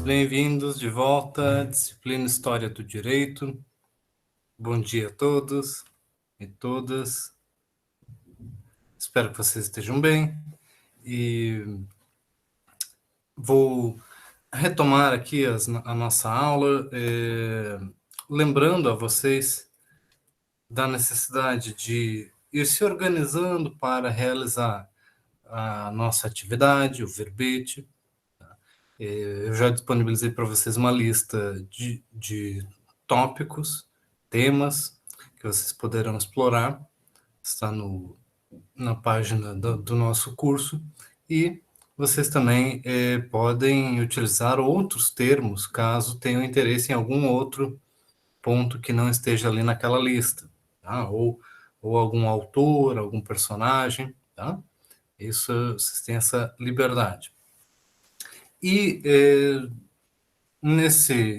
bem-vindos de volta à disciplina História do Direito. Bom dia a todos e todas. Espero que vocês estejam bem e vou retomar aqui a nossa aula, lembrando a vocês da necessidade de ir se organizando para realizar a nossa atividade, o verbete. Eu já disponibilizei para vocês uma lista de tópicos, temas que vocês poderão explorar. Está na página do nosso curso. E vocês também podem utilizar outros termos, caso tenham interesse em algum outro ponto que não esteja ali naquela lista. Tá? Ou algum autor, algum personagem. Tá? Isso, vocês têm essa liberdade. E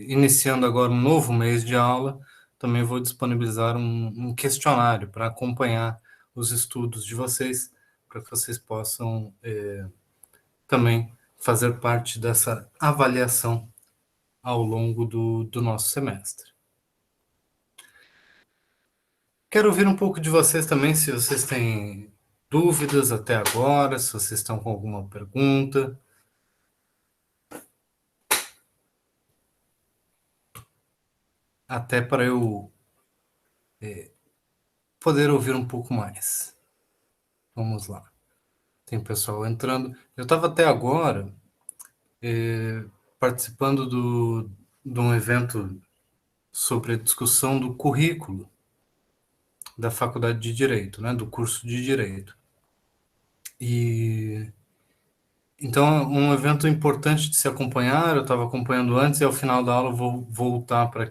iniciando agora um novo mês de aula, também vou disponibilizar um questionário para acompanhar os estudos de vocês, para que vocês possam também fazer parte dessa avaliação ao longo do nosso semestre. Quero ouvir um pouco de vocês também, se vocês têm dúvidas até agora, se vocês estão com alguma pergunta. Até para eu poder ouvir um pouco mais. Vamos lá. Tem pessoal entrando. Eu estava até agora participando de um evento sobre a discussão do currículo da Faculdade de Direito, né, do curso de Direito. E então, um evento importante de se acompanhar, eu estava acompanhando antes e ao final da aula eu vou voltar para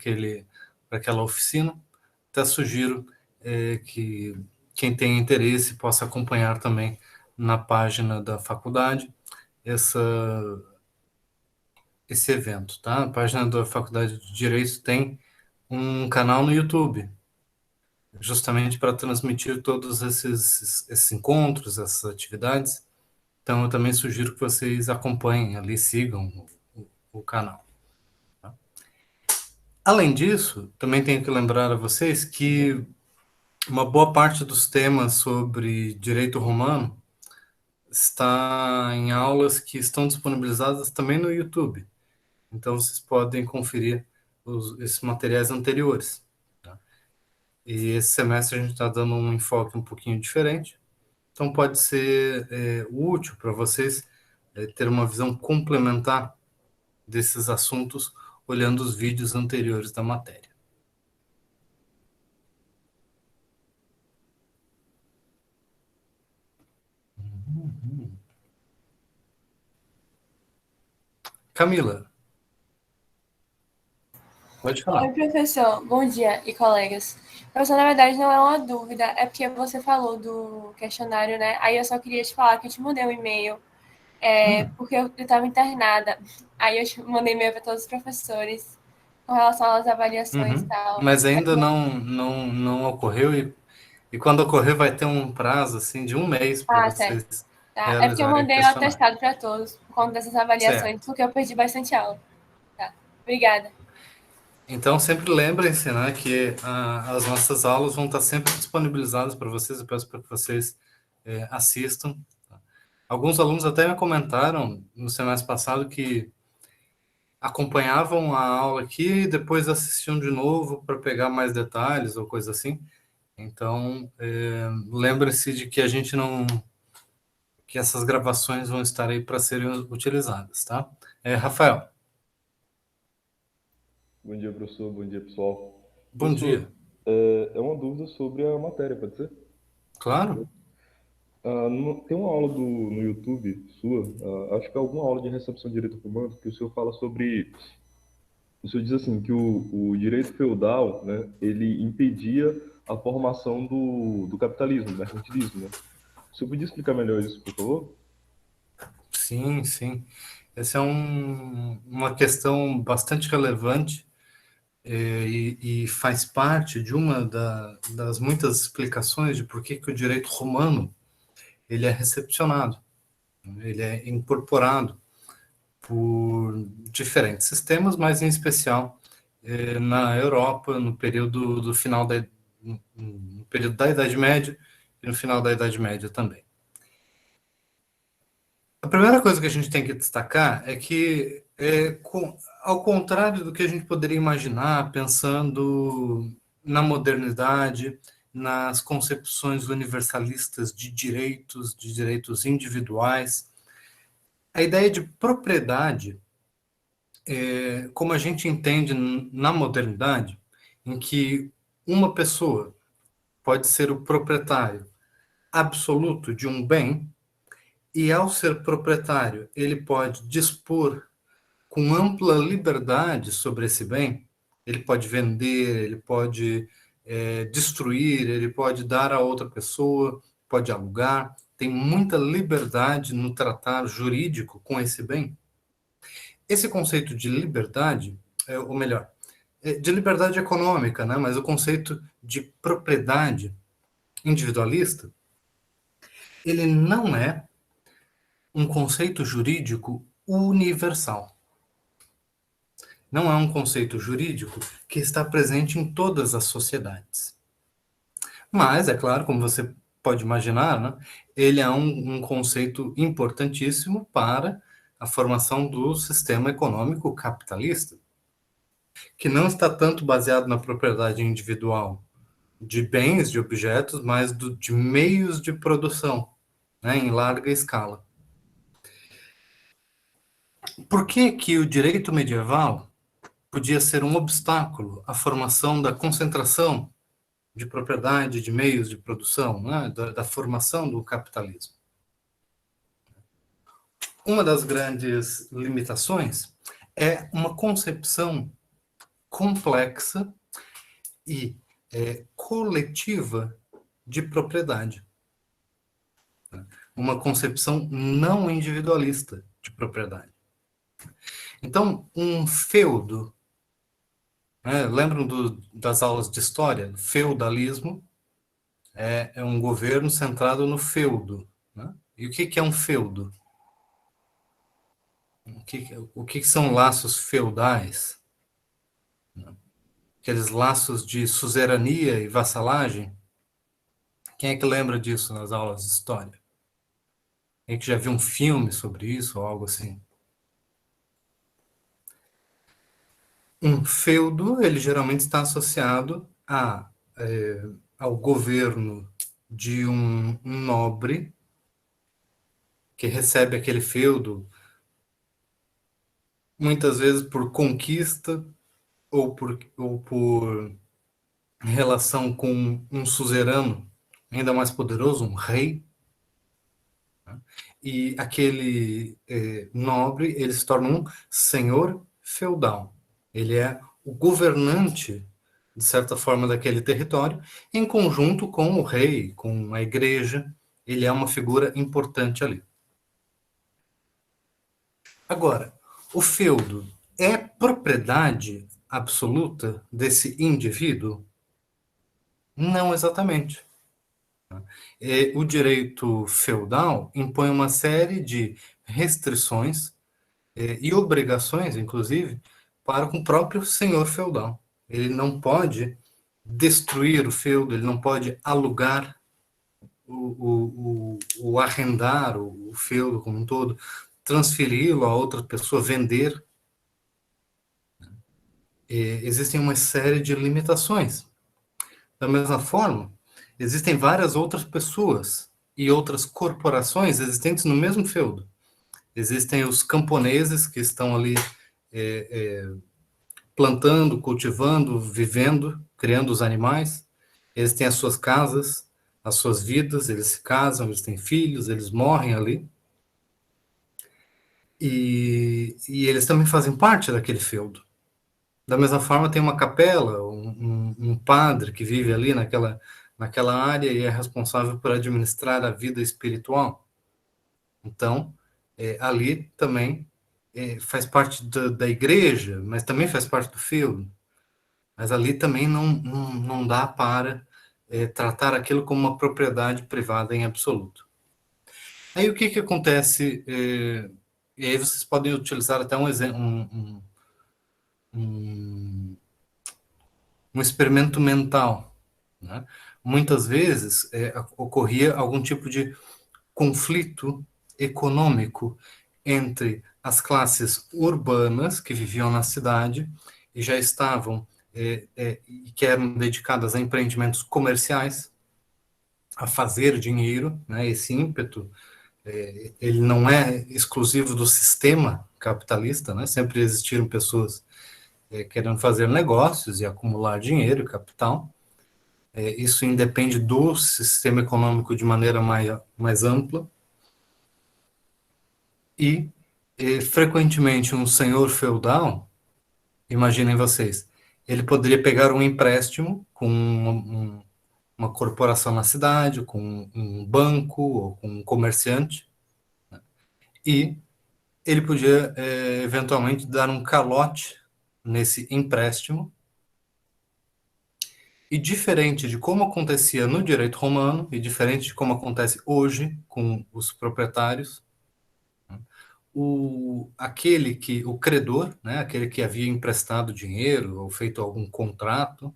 aquela oficina. Até sugiro que quem tem interesse possa acompanhar também na página da faculdade esse evento, tá? A página da Faculdade de Direito tem um canal no YouTube, justamente para transmitir todos esses encontros, essas atividades. Então, eu também sugiro que vocês acompanhem ali, sigam o canal. Tá? Além disso, também tenho que lembrar a vocês que uma boa parte dos temas sobre direito romano está em aulas que estão disponibilizadas também no YouTube. Então, vocês podem conferir esses materiais anteriores. Tá? E esse semestre a gente está dando um enfoque um pouquinho diferente. Então, pode ser útil para vocês ter uma visão complementar desses assuntos, olhando os vídeos anteriores da matéria. Camila, pode falar. Oi, professor. Bom dia e colegas. Professor, na verdade, não é uma dúvida, é porque você falou do questionário, né? Aí eu só queria te falar que eu te mandei um e-mail, porque eu estava internada. Aí eu te mandei e-mail para todos os professores com relação às avaliações e tal. Mas ainda não ocorreu e quando ocorrer vai ter um prazo assim de um mês para Ah, certo. vocês Tá. É porque eu realizarem o mandei o questionário. atestado para todos por conta dessas avaliações, Certo. porque eu perdi bastante aula. Tá. Obrigada. Então, sempre lembrem-se, né, que as nossas aulas vão estar sempre disponibilizadas para vocês. Eu peço para que vocês assistam. Tá? Alguns alunos até me comentaram no semestre passado que acompanhavam a aula aqui e depois assistiam de novo para pegar mais detalhes ou coisa assim. Então, lembre-se de que que essas gravações vão estar aí para serem utilizadas, tá? Rafael. Bom dia, professor. Bom dia, pessoal. Bom Professor, dia. é uma dúvida sobre a matéria, pode ser? Claro. Tem uma aula no YouTube sua, acho que é alguma aula de recepção de direito romano, que o senhor fala sobre. O senhor diz assim, que o direito feudal, né, ele impedia a formação do capitalismo, do mercantilismo, né? O senhor podia explicar melhor isso, por favor? Sim, sim. Essa é uma questão bastante relevante e faz parte de uma das muitas explicações de por que o direito romano ele é recepcionado, ele é incorporado por diferentes sistemas, mas em especial na Europa, no período do final no período da Idade Média e no final da Idade Média também. A primeira coisa que a gente tem que destacar é que, ao contrário do que a gente poderia imaginar pensando na modernidade, nas concepções universalistas de direitos individuais, a ideia de propriedade, como a gente entende na modernidade, em que uma pessoa pode ser o proprietário absoluto de um bem, e ao ser proprietário, ele pode dispor com ampla liberdade sobre esse bem, ele pode vender, ele pode destruir, ele pode dar a outra pessoa, pode alugar, tem muita liberdade no tratar jurídico com esse bem. Esse conceito de liberdade, ou melhor, de liberdade econômica, né? Mas o conceito de propriedade individualista, ele não é um conceito jurídico universal. Não é um conceito jurídico que está presente em todas as sociedades. Mas, é claro, como você pode imaginar, né, ele é um conceito importantíssimo para a formação do sistema econômico capitalista, que não está tanto baseado na propriedade individual de bens, de objetos, mas de meios de produção, né, em larga escala. Por que que o direito medieval podia ser um obstáculo à formação da concentração de propriedade, de meios de produção, né, da formação do capitalismo? Uma das grandes limitações é uma concepção complexa e coletiva de propriedade. Uma concepção não individualista de propriedade. Então, um feudo, lembram das aulas de história? Feudalismo é um governo centrado no feudo. Né? E o que é um feudo? O que são laços feudais? Aqueles laços de suzerania e vassalagem? Quem é que lembra disso nas aulas de história? Quem é que já viu um filme sobre isso ou algo assim? Um feudo, ele geralmente está associado ao governo de um nobre que recebe aquele feudo, muitas vezes por conquista ou por relação com um suzerano ainda mais poderoso, um rei. Né? E aquele nobre, ele se torna um senhor feudal. Ele é o governante, de certa forma, daquele território, em conjunto com o rei, com a igreja. Ele é uma figura importante ali. Agora, o feudo é propriedade absoluta desse indivíduo? Não exatamente. O direito feudal impõe uma série de restrições e obrigações, inclusive, para com o próprio senhor feudal. Ele não pode destruir o feudo, ele não pode alugar o arrendar o feudo como um todo, transferi-lo a outra pessoa, vender. Existem uma série de limitações. Da mesma forma, existem várias outras pessoas e outras corporações existentes no mesmo feudo. Existem os camponeses que estão ali plantando, cultivando, vivendo, criando os animais. Eles têm as suas casas, as suas vidas, eles se casam, eles têm filhos, eles morrem ali. E eles também fazem parte daquele feudo. Da mesma forma, tem uma capela, um padre que vive ali naquela área e é responsável por administrar a vida espiritual. Então, ali também faz parte da igreja, mas também faz parte do feudo. Mas ali também não dá para tratar aquilo como uma propriedade privada em absoluto. Aí o que acontece E aí vocês podem utilizar até um exemplo, um, um experimento mental, né? Muitas vezes ocorria algum tipo de conflito econômico entre as classes urbanas que viviam na cidade e já estavam e que eram dedicadas a empreendimentos comerciais, a fazer dinheiro, né? Esse ímpeto ele não é exclusivo do sistema capitalista, né? Sempre existiram pessoas querendo fazer negócios e acumular dinheiro e capital. Isso independe do sistema econômico de maneira mais ampla. E, frequentemente, um senhor feudal, imaginem vocês, ele poderia pegar um empréstimo com uma corporação na cidade, com um banco ou com um comerciante, e ele podia, eventualmente, dar um calote nesse empréstimo. E diferente de como acontecia no direito romano, e diferente de como acontece hoje com os proprietários, o credor, né, aquele que havia emprestado dinheiro ou feito algum contrato,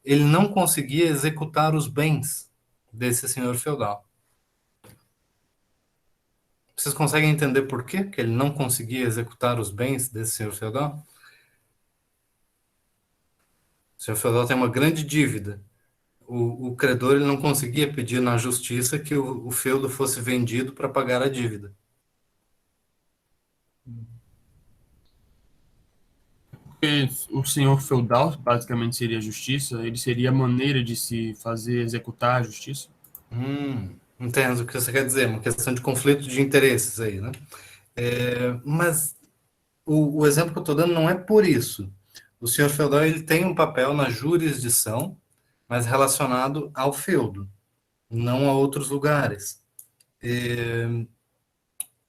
ele não conseguia executar os bens desse senhor feudal. Vocês conseguem entender por quê que ele não conseguia executar os bens desse senhor feudal? O senhor feudal tem uma grande dívida. O credor ele não conseguia pedir na justiça que o feudo fosse vendido para pagar a dívida. Porque o senhor feudal, basicamente, seria a justiça, ele seria a maneira de se fazer executar a justiça? Entendo o que você quer dizer, uma questão de conflito de interesses aí, né? Mas o exemplo que eu estou dando não é por isso. O senhor feudal ele tem um papel na jurisdição, mas relacionado ao feudo, não a outros lugares.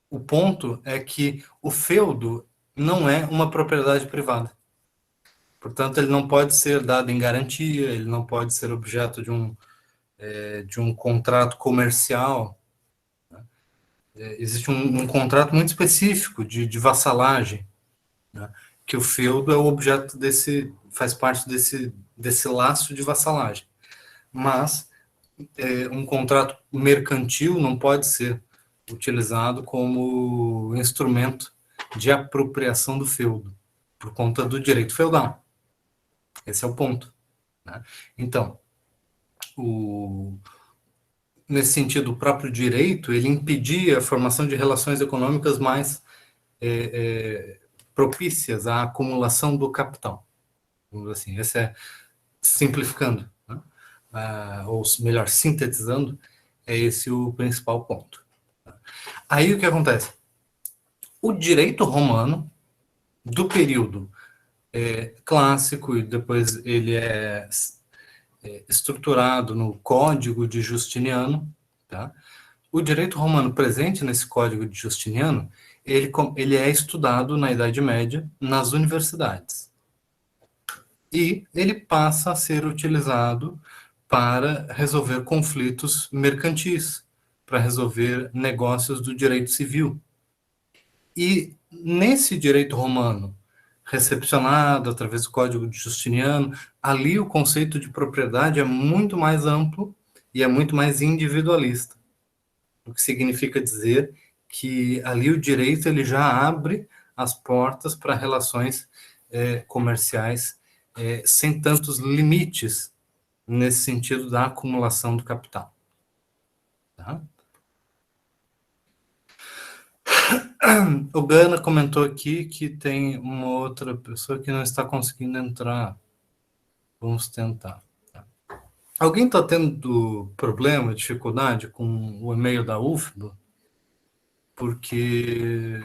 O ponto é que o feudo não é uma propriedade privada. Portanto, ele não pode ser dado em garantia, ele não pode ser objeto de um contrato comercial. Existe um contrato muito específico de vassalagem, né? Que o feudo é o objeto faz parte desse laço de vassalagem. Mas um contrato mercantil não pode ser utilizado como instrumento de apropriação do feudo, por conta do direito feudal. Esse é o ponto, né? Então, nesse sentido, o próprio direito, ele impedia a formação de relações econômicas mais propícias à acumulação do capital. Vamos dizer assim, esse é simplificando, né? Ou melhor, sintetizando, é esse o principal ponto. Aí o que acontece? O direito romano, do período clássico, e depois ele é estruturado no Código de Justiniano, tá? O direito romano presente nesse Código de Justiniano, ele é estudado na Idade Média nas universidades. E ele passa a ser utilizado para resolver conflitos mercantis, para resolver negócios do direito civil. E nesse direito romano, recepcionado através do Código de Justiniano, ali o conceito de propriedade é muito mais amplo e é muito mais individualista. O que significa dizer que ali o direito ele já abre as portas para relações comerciais sem tantos limites nesse sentido da acumulação do capital. Tá? O Gana comentou aqui que tem uma outra pessoa que não está conseguindo entrar. Vamos tentar. Tá? Alguém está tendo problema, dificuldade com o e-mail da UFBA? Porque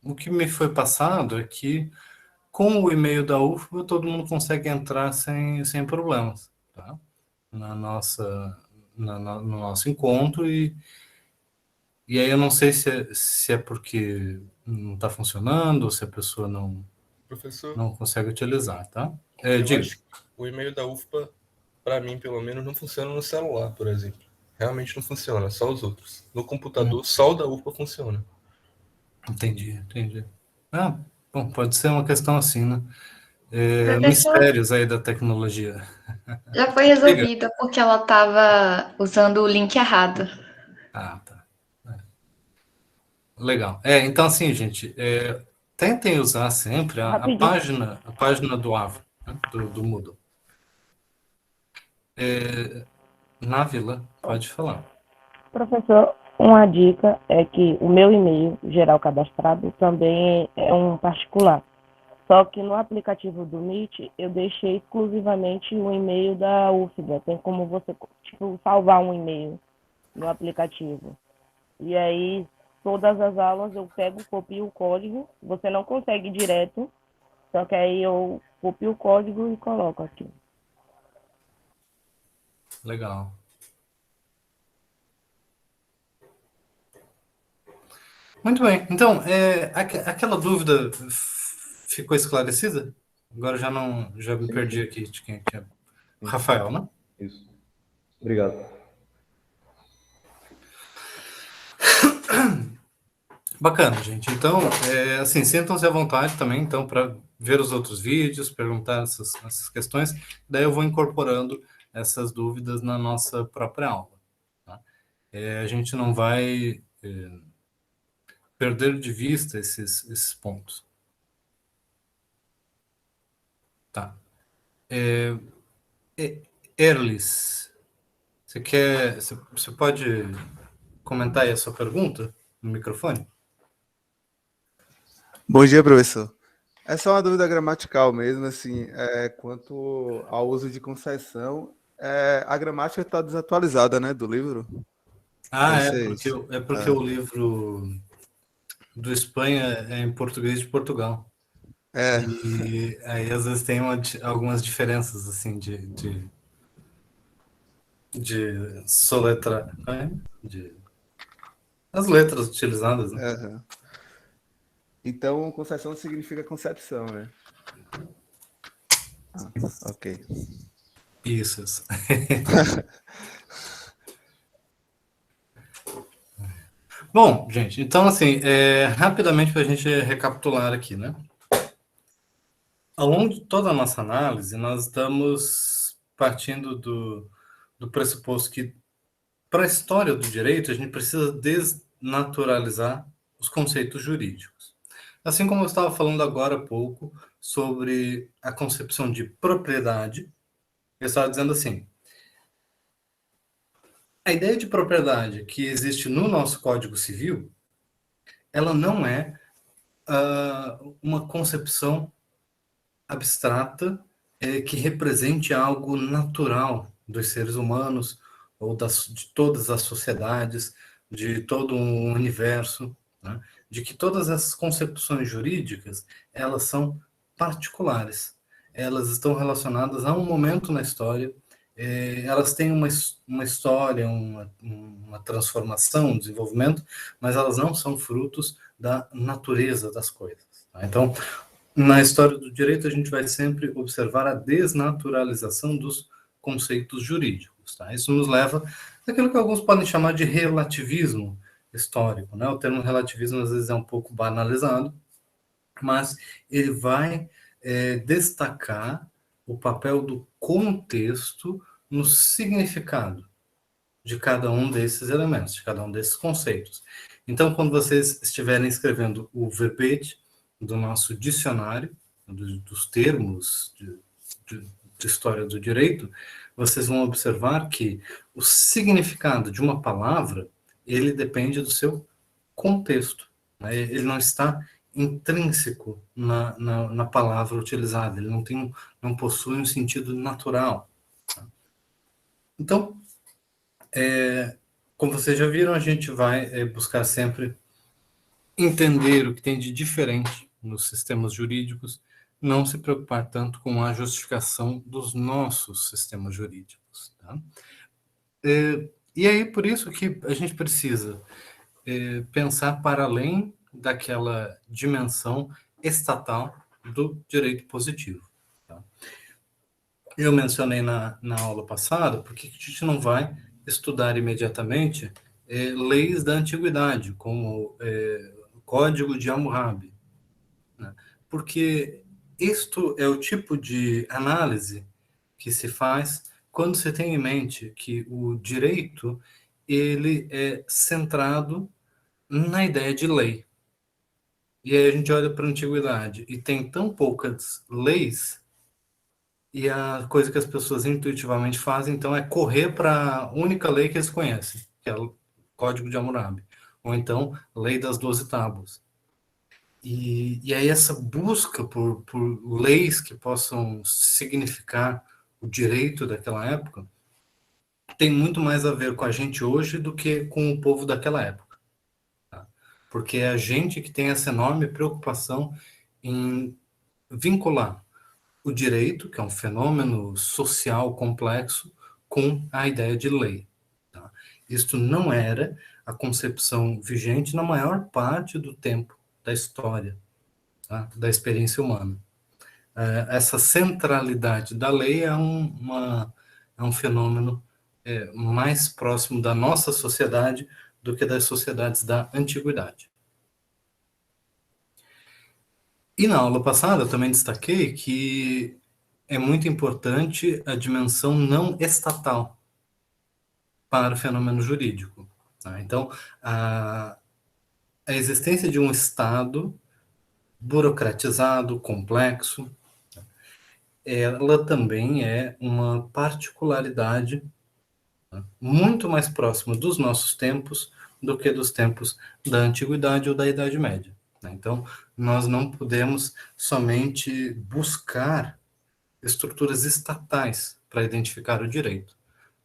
o que me foi passado é que com o e-mail da UFBA todo mundo consegue entrar sem problemas, tá? No nosso encontro e aí eu não sei se é porque não está funcionando ou se a pessoa Professor, não consegue utilizar, tá? eu Diga. acho que o e-mail da UFPA, para mim, pelo menos, não funciona no celular, por exemplo. Realmente não funciona, só os outros. No computador, só o da UFPA funciona. Entendi. Ah, bom, pode ser uma questão assim, né? Professor, Mistérios aí da tecnologia. já foi Diga. resolvida porque ela estava usando o link errado. Ah, tá. Legal. Então assim, gente, tentem usar sempre a Rapidinho. página do Avro, né, do Moodle. Návila, pode falar. Professor, uma dica é que o meu e-mail geral cadastrado também é um particular. Só que no aplicativo do Meet eu deixei exclusivamente o e-mail da UFBA. Tem como você tipo, salvar um e-mail no aplicativo. E aí, todas as aulas eu pego, copio o código. Você não consegue direto, só que aí eu copio o código e coloco aqui. Legal. Muito bem. Então, aquela dúvida ficou esclarecida? Agora já me Sim, perdi sim, aqui de quem que é. sim. Rafael, né? Isso. Obrigado. Bacana, gente. Então, assim, sintam-se à vontade também, então, para ver os outros vídeos, perguntar essas questões. Daí eu vou incorporando essas dúvidas na nossa própria aula. Tá? A gente não vai perder de vista esses pontos. Tá. Erlis, você pode comentar aí a sua pergunta no microfone? Bom dia, professor. É só uma dúvida gramatical mesmo, assim, quanto ao uso de concessão, a gramática está desatualizada, né, do livro? Ah, Deve ser isso. é porque o livro do Espanha é em português de Portugal. É, E aí, às vezes, tem algumas diferenças, assim, de soletra, né? As letras utilizadas, né? aham. Então, concessão significa concepção, né? Ah, ok. Isso. Bom, gente, então, assim, rapidamente para a gente recapitular aqui, né? Ao longo de toda a nossa análise, nós estamos partindo do pressuposto que, para a história do direito, a gente precisa desnaturalizar os conceitos jurídicos. Assim como eu estava falando agora há pouco sobre a concepção de propriedade, eu estava dizendo assim, a ideia de propriedade que existe no nosso Código Civil, ela não é uma concepção abstrata que represente algo natural dos seres humanos ou de todas as sociedades, de todo um universo, né? De que todas essas concepções jurídicas, elas são particulares, elas estão relacionadas a um momento na história, elas têm uma história, uma transformação, um desenvolvimento, mas elas não são frutos da natureza das coisas. Tá? Então, na história do direito, a gente vai sempre observar a desnaturalização dos conceitos jurídicos. Tá? Isso nos leva àquilo que alguns podem chamar de relativismo histórico. Né? O termo relativismo, às vezes, é um pouco banalizado, mas ele vai destacar o papel do contexto no significado de cada um desses elementos, de cada um desses conceitos. Então, quando vocês estiverem escrevendo o verbete do nosso dicionário, dos termos de história do direito, vocês vão observar que o significado de uma palavra, ele depende do seu contexto. Né? Ele não está intrínseco na palavra utilizada, ele não possui um sentido natural. Tá? Então, como vocês já viram, a gente vai buscar sempre entender o que tem de diferente nos sistemas jurídicos, não se preocupar tanto com a justificação dos nossos sistemas jurídicos. Tá? E aí, por isso que a gente precisa pensar para além daquela dimensão estatal do direito positivo. Tá? Eu mencionei na aula passada, porque a gente não vai Código de Hammurabi, né? Porque isto é o tipo de análise que se faz quando você tem em mente que o direito ele é centrado na ideia de lei. E aí a gente olha para a antiguidade e tem tão poucas leis, e a coisa que as pessoas intuitivamente fazem, então, é correr para a única lei que eles conhecem, que é o Código de Hammurabi, ou então, Lei das 12 Tábuas. E aí essa busca por leis que possam significar o direito daquela época tem muito mais a ver com a gente hoje do que com o povo daquela época. Tá? Porque é a gente que tem essa enorme preocupação em vincular o direito, que é um fenômeno social complexo, com a ideia de lei. Tá? Isto não era a concepção vigente na maior parte do tempo da história, tá? Da experiência humana. Essa centralidade da lei é um fenômeno mais próximo da nossa sociedade do que das sociedades da antiguidade. E na aula passada eu também destaquei que é muito importante a dimensão não estatal para o fenômeno jurídico. Tá? Então, a existência de um Estado burocratizado, complexo, ela também é uma particularidade, tá, muito mais próxima dos nossos tempos do que dos tempos da Antiguidade ou da Idade Média. Né? Então, nós não podemos somente buscar estruturas estatais para identificar o direito.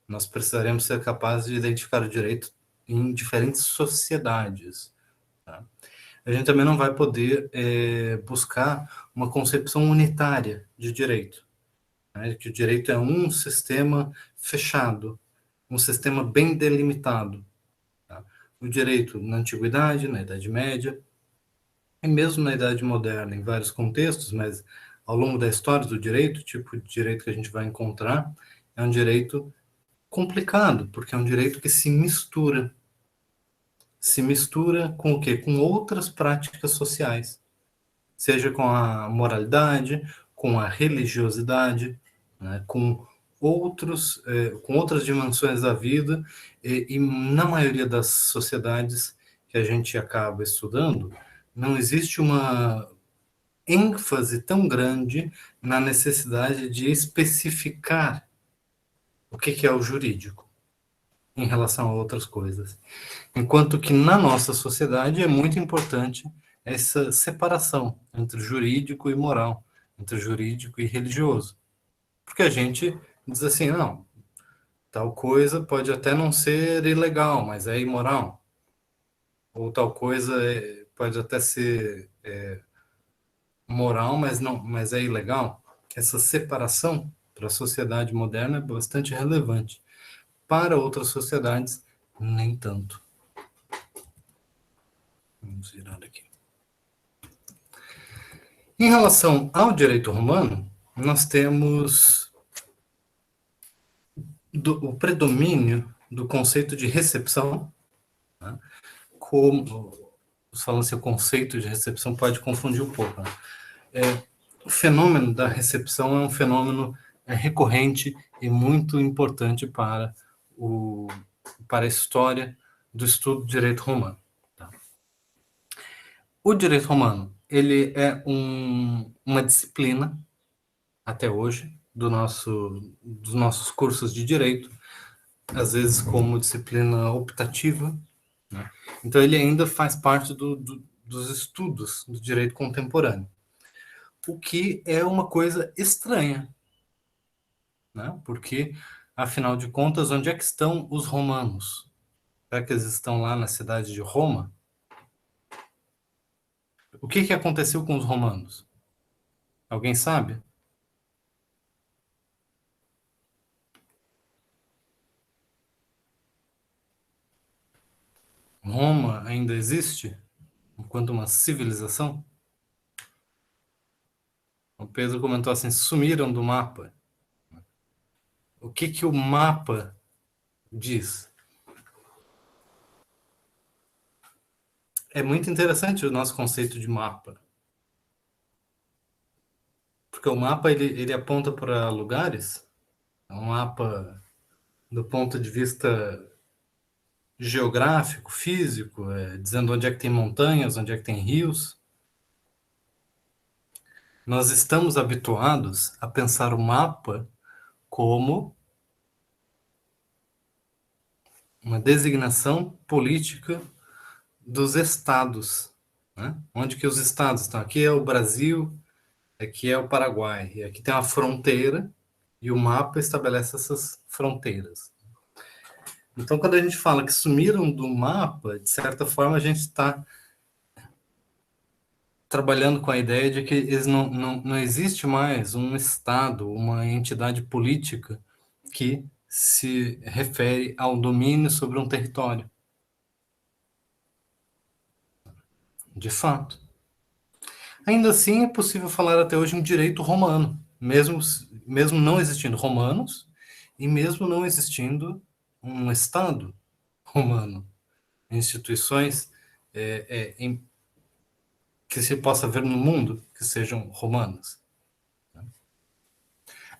Nós precisaremos ser capazes de identificar o direito em diferentes sociedades. Tá? A gente também não vai poder buscar uma concepção unitária de direito, né? Que o direito é um sistema fechado, um sistema bem delimitado. Tá? O direito na Antiguidade, na Idade Média, e mesmo na Idade Moderna, em vários contextos, mas ao longo da história do direito, o tipo de direito que a gente vai encontrar é um direito complicado, porque é um direito que se mistura. Se mistura com o quê? Com outras práticas sociais, seja com a moralidade, com a religiosidade, né, com outras dimensões da vida, e na maioria das sociedades que a gente acaba estudando, não existe uma ênfase tão grande na necessidade de especificar o que é o jurídico em relação a outras coisas. Enquanto que na nossa sociedade é muito importante essa separação entre jurídico e moral, entre jurídico e religioso. Porque a gente diz assim, não, tal coisa pode até não ser ilegal, mas é imoral. Ou tal coisa pode até ser moral, mas é ilegal. Essa separação para a sociedade moderna é bastante relevante. Para outras sociedades, nem tanto. Vamos virar aqui. Em relação ao direito romano, nós temos o predomínio do conceito de recepção, né? Como, falando assim, o conceito de recepção pode confundir um pouco. Né? O fenômeno da recepção é um fenômeno recorrente e muito importante para a história do estudo do direito romano. Tá? O direito romano, ele é uma disciplina, até hoje, dos nossos cursos de direito, às vezes como disciplina optativa, né? Então ele ainda faz parte dos estudos do direito contemporâneo, o que é uma coisa estranha, né? Porque, afinal de contas, onde é que estão os romanos? Será que eles estão lá na cidade de Roma? O que aconteceu com os romanos? Alguém sabe? Roma ainda existe enquanto uma civilização? O Pedro comentou assim, sumiram do mapa. O que o mapa diz? é muito interessante o nosso conceito de mapa, porque o mapa ele aponta para lugares, é um mapa do ponto de vista geográfico, físico, dizendo onde é que tem montanhas, onde é que tem rios. Nós estamos habituados a pensar o mapa como uma designação política dos estados, né? Onde que os estados estão? Aqui é o Brasil, aqui é o Paraguai, e aqui tem uma fronteira, e o mapa estabelece essas fronteiras. Então, quando a gente fala que sumiram do mapa, de certa forma, a gente está trabalhando com a ideia de que não existe mais um Estado, uma entidade política que se refere ao domínio sobre um território. De fato. Ainda assim, é possível falar até hoje um direito romano, mesmo não existindo romanos e mesmo não existindo um Estado romano, instituições que se possa ver no mundo que sejam romanas.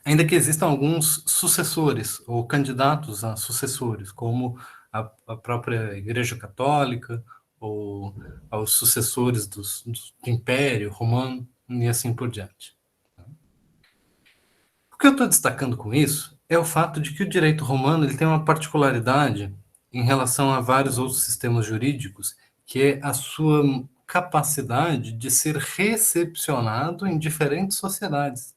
Ainda que existam alguns sucessores ou candidatos a sucessores, como a própria Igreja Católica ou aos sucessores do Império Romano e assim por diante. O que eu estou destacando com isso é o fato de que o direito romano ele tem uma particularidade em relação a vários outros sistemas jurídicos, que é a sua capacidade de ser recepcionado em diferentes sociedades.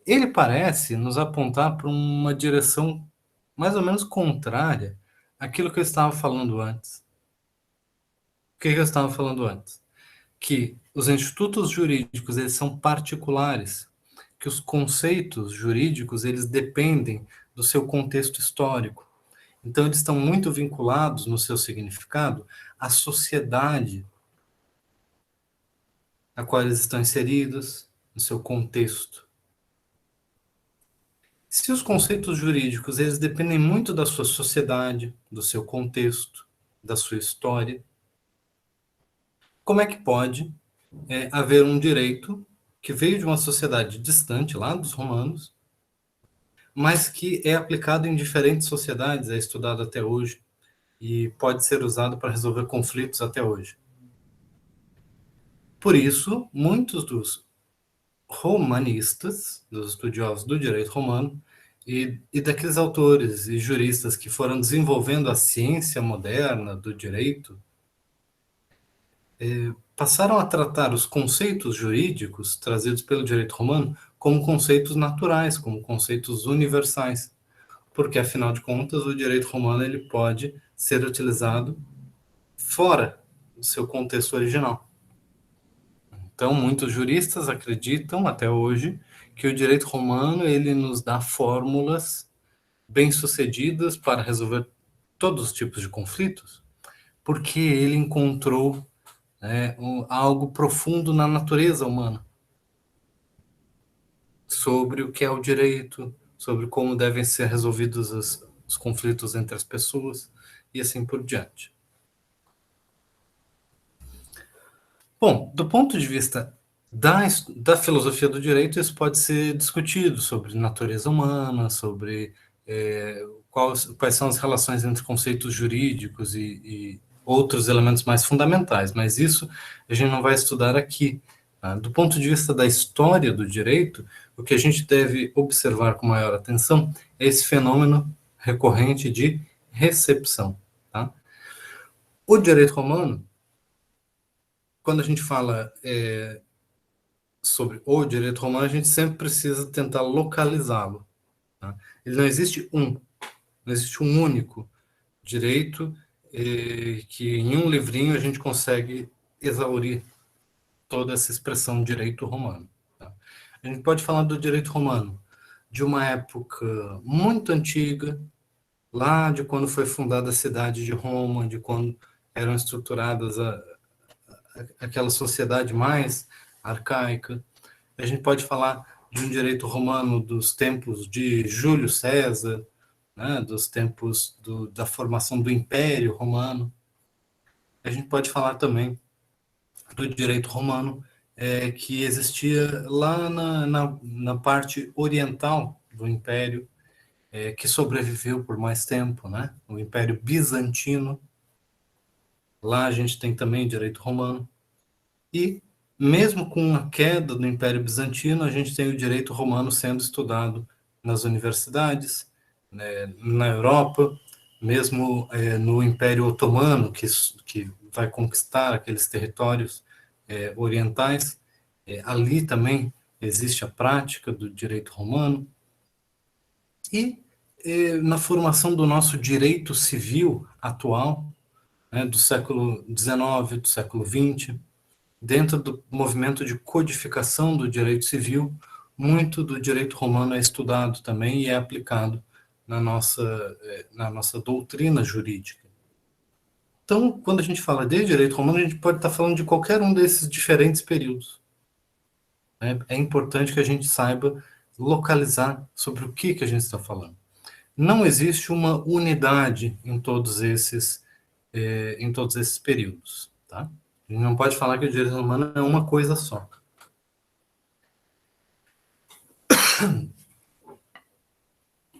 Ele parece nos apontar para uma direção mais ou menos contrária àquilo que eu estava falando antes. O que eu estava falando antes? Que os institutos jurídicos eles são particulares, que os conceitos jurídicos eles dependem do seu contexto histórico. Então, eles estão muito vinculados no seu significado à sociedade a qual eles estão inseridos, no seu contexto. Se os conceitos jurídicos eles dependem muito da sua sociedade, do seu contexto, da sua história, como é que pode haver um direito que veio de uma sociedade distante, lá dos romanos, mas que é aplicado em diferentes sociedades, é estudado até hoje e pode ser usado para resolver conflitos até hoje? Por isso, muitos dos romanistas, dos estudiosos do direito romano, e daqueles autores e juristas que foram desenvolvendo a ciência moderna do direito, passaram a tratar os conceitos jurídicos trazidos pelo direito romano como conceitos naturais, como conceitos universais, porque, afinal de contas, o direito romano ele pode ser utilizado fora do seu contexto original. Então, muitos juristas acreditam, até hoje, que o direito romano ele nos dá fórmulas bem-sucedidas para resolver todos os tipos de conflitos, porque ele encontrou algo profundo na natureza humana sobre o que é o direito, sobre como devem ser resolvidos os conflitos entre as pessoas e assim por diante. Bom, do ponto de vista da filosofia do direito, isso pode ser discutido sobre natureza humana, sobre quais são as relações entre conceitos jurídicos e outros elementos mais fundamentais, mas isso a gente não vai estudar aqui. Tá? Do ponto de vista da história do direito, o que a gente deve observar com maior atenção é esse fenômeno recorrente de recepção. Tá? O direito romano, quando a gente fala sobre o direito romano, a gente sempre precisa tentar localizá-lo. Tá? Ele não existe um único direito que em um livrinho a gente consegue exaurir toda essa expressão direito romano. Tá? A gente pode falar do direito romano de uma época muito antiga, lá de quando foi fundada a cidade de Roma, de quando eram estruturadas aquela sociedade mais arcaica. A gente pode falar de um direito romano dos tempos de Júlio César, né, dos tempos da formação do Império Romano. A gente pode falar também do direito romano, que existia lá na parte oriental do Império, que sobreviveu por mais tempo, né? O Império Bizantino. Lá a gente tem também direito romano. E, mesmo com a queda do Império Bizantino, a gente tem o direito romano sendo estudado nas universidades, né, na Europa, mesmo no Império Otomano, que vai conquistar aqueles territórios orientais. Ali também existe a prática do direito romano. E na formação do nosso direito civil atual, né, do século XIX, do século XX, dentro do movimento de codificação do direito civil, muito do direito romano é estudado também e é aplicado na nossa doutrina jurídica. Então, quando a gente fala de direito romano, a gente pode estar falando de qualquer um desses diferentes períodos. É importante que a gente saiba localizar sobre o que a gente está falando. Não existe uma unidade em todos esses períodos, tá? A gente não pode falar que o direito romano é uma coisa só.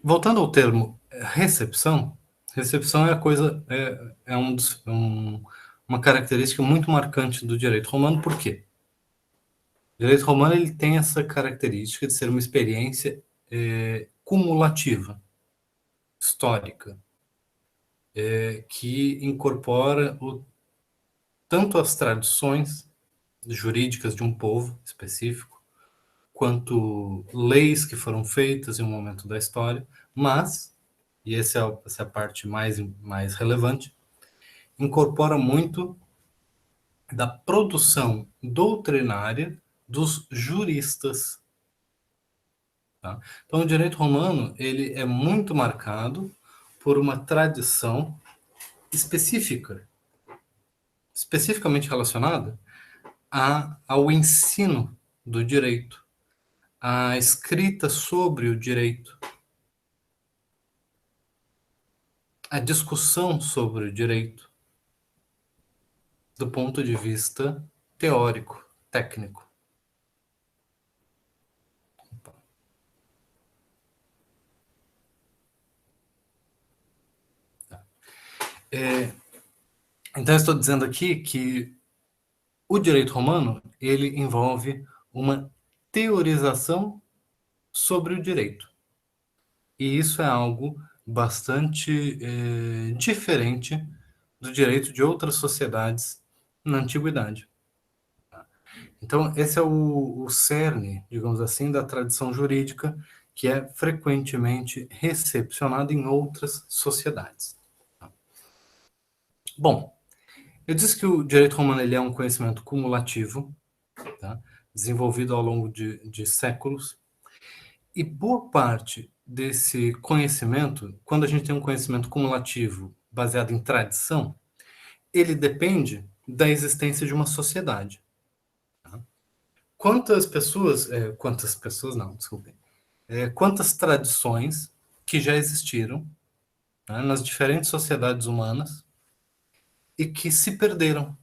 Voltando ao termo recepção, recepção é a coisa, uma característica muito marcante do direito romano. Por quê? O direito romano ele tem essa característica de ser uma experiência cumulativa, histórica, que incorpora tanto as tradições jurídicas de um povo específico, quanto leis que foram feitas em um momento da história, mas, e essa é a parte mais relevante, incorpora muito da produção doutrinária dos juristas. Tá? Então, o direito romano ele é muito marcado por uma tradição específica, especificamente relacionada ao ensino do direito, à escrita sobre o direito, à discussão sobre o direito, do ponto de vista teórico, técnico. Então, eu estou dizendo aqui que o direito romano ele envolve uma teorização sobre o direito. E isso é algo bastante diferente do direito de outras sociedades na antiguidade. Então, esse é o cerne, digamos assim, da tradição jurídica que é frequentemente recepcionada em outras sociedades. Bom, eu disse que o direito romano ele é um conhecimento cumulativo, tá? Desenvolvido ao longo de séculos, e boa parte desse conhecimento, quando a gente tem um conhecimento cumulativo baseado em tradição, ele depende da existência de uma sociedade. Tá? Quantas tradições que já existiram, né, nas diferentes sociedades humanas e que se perderam,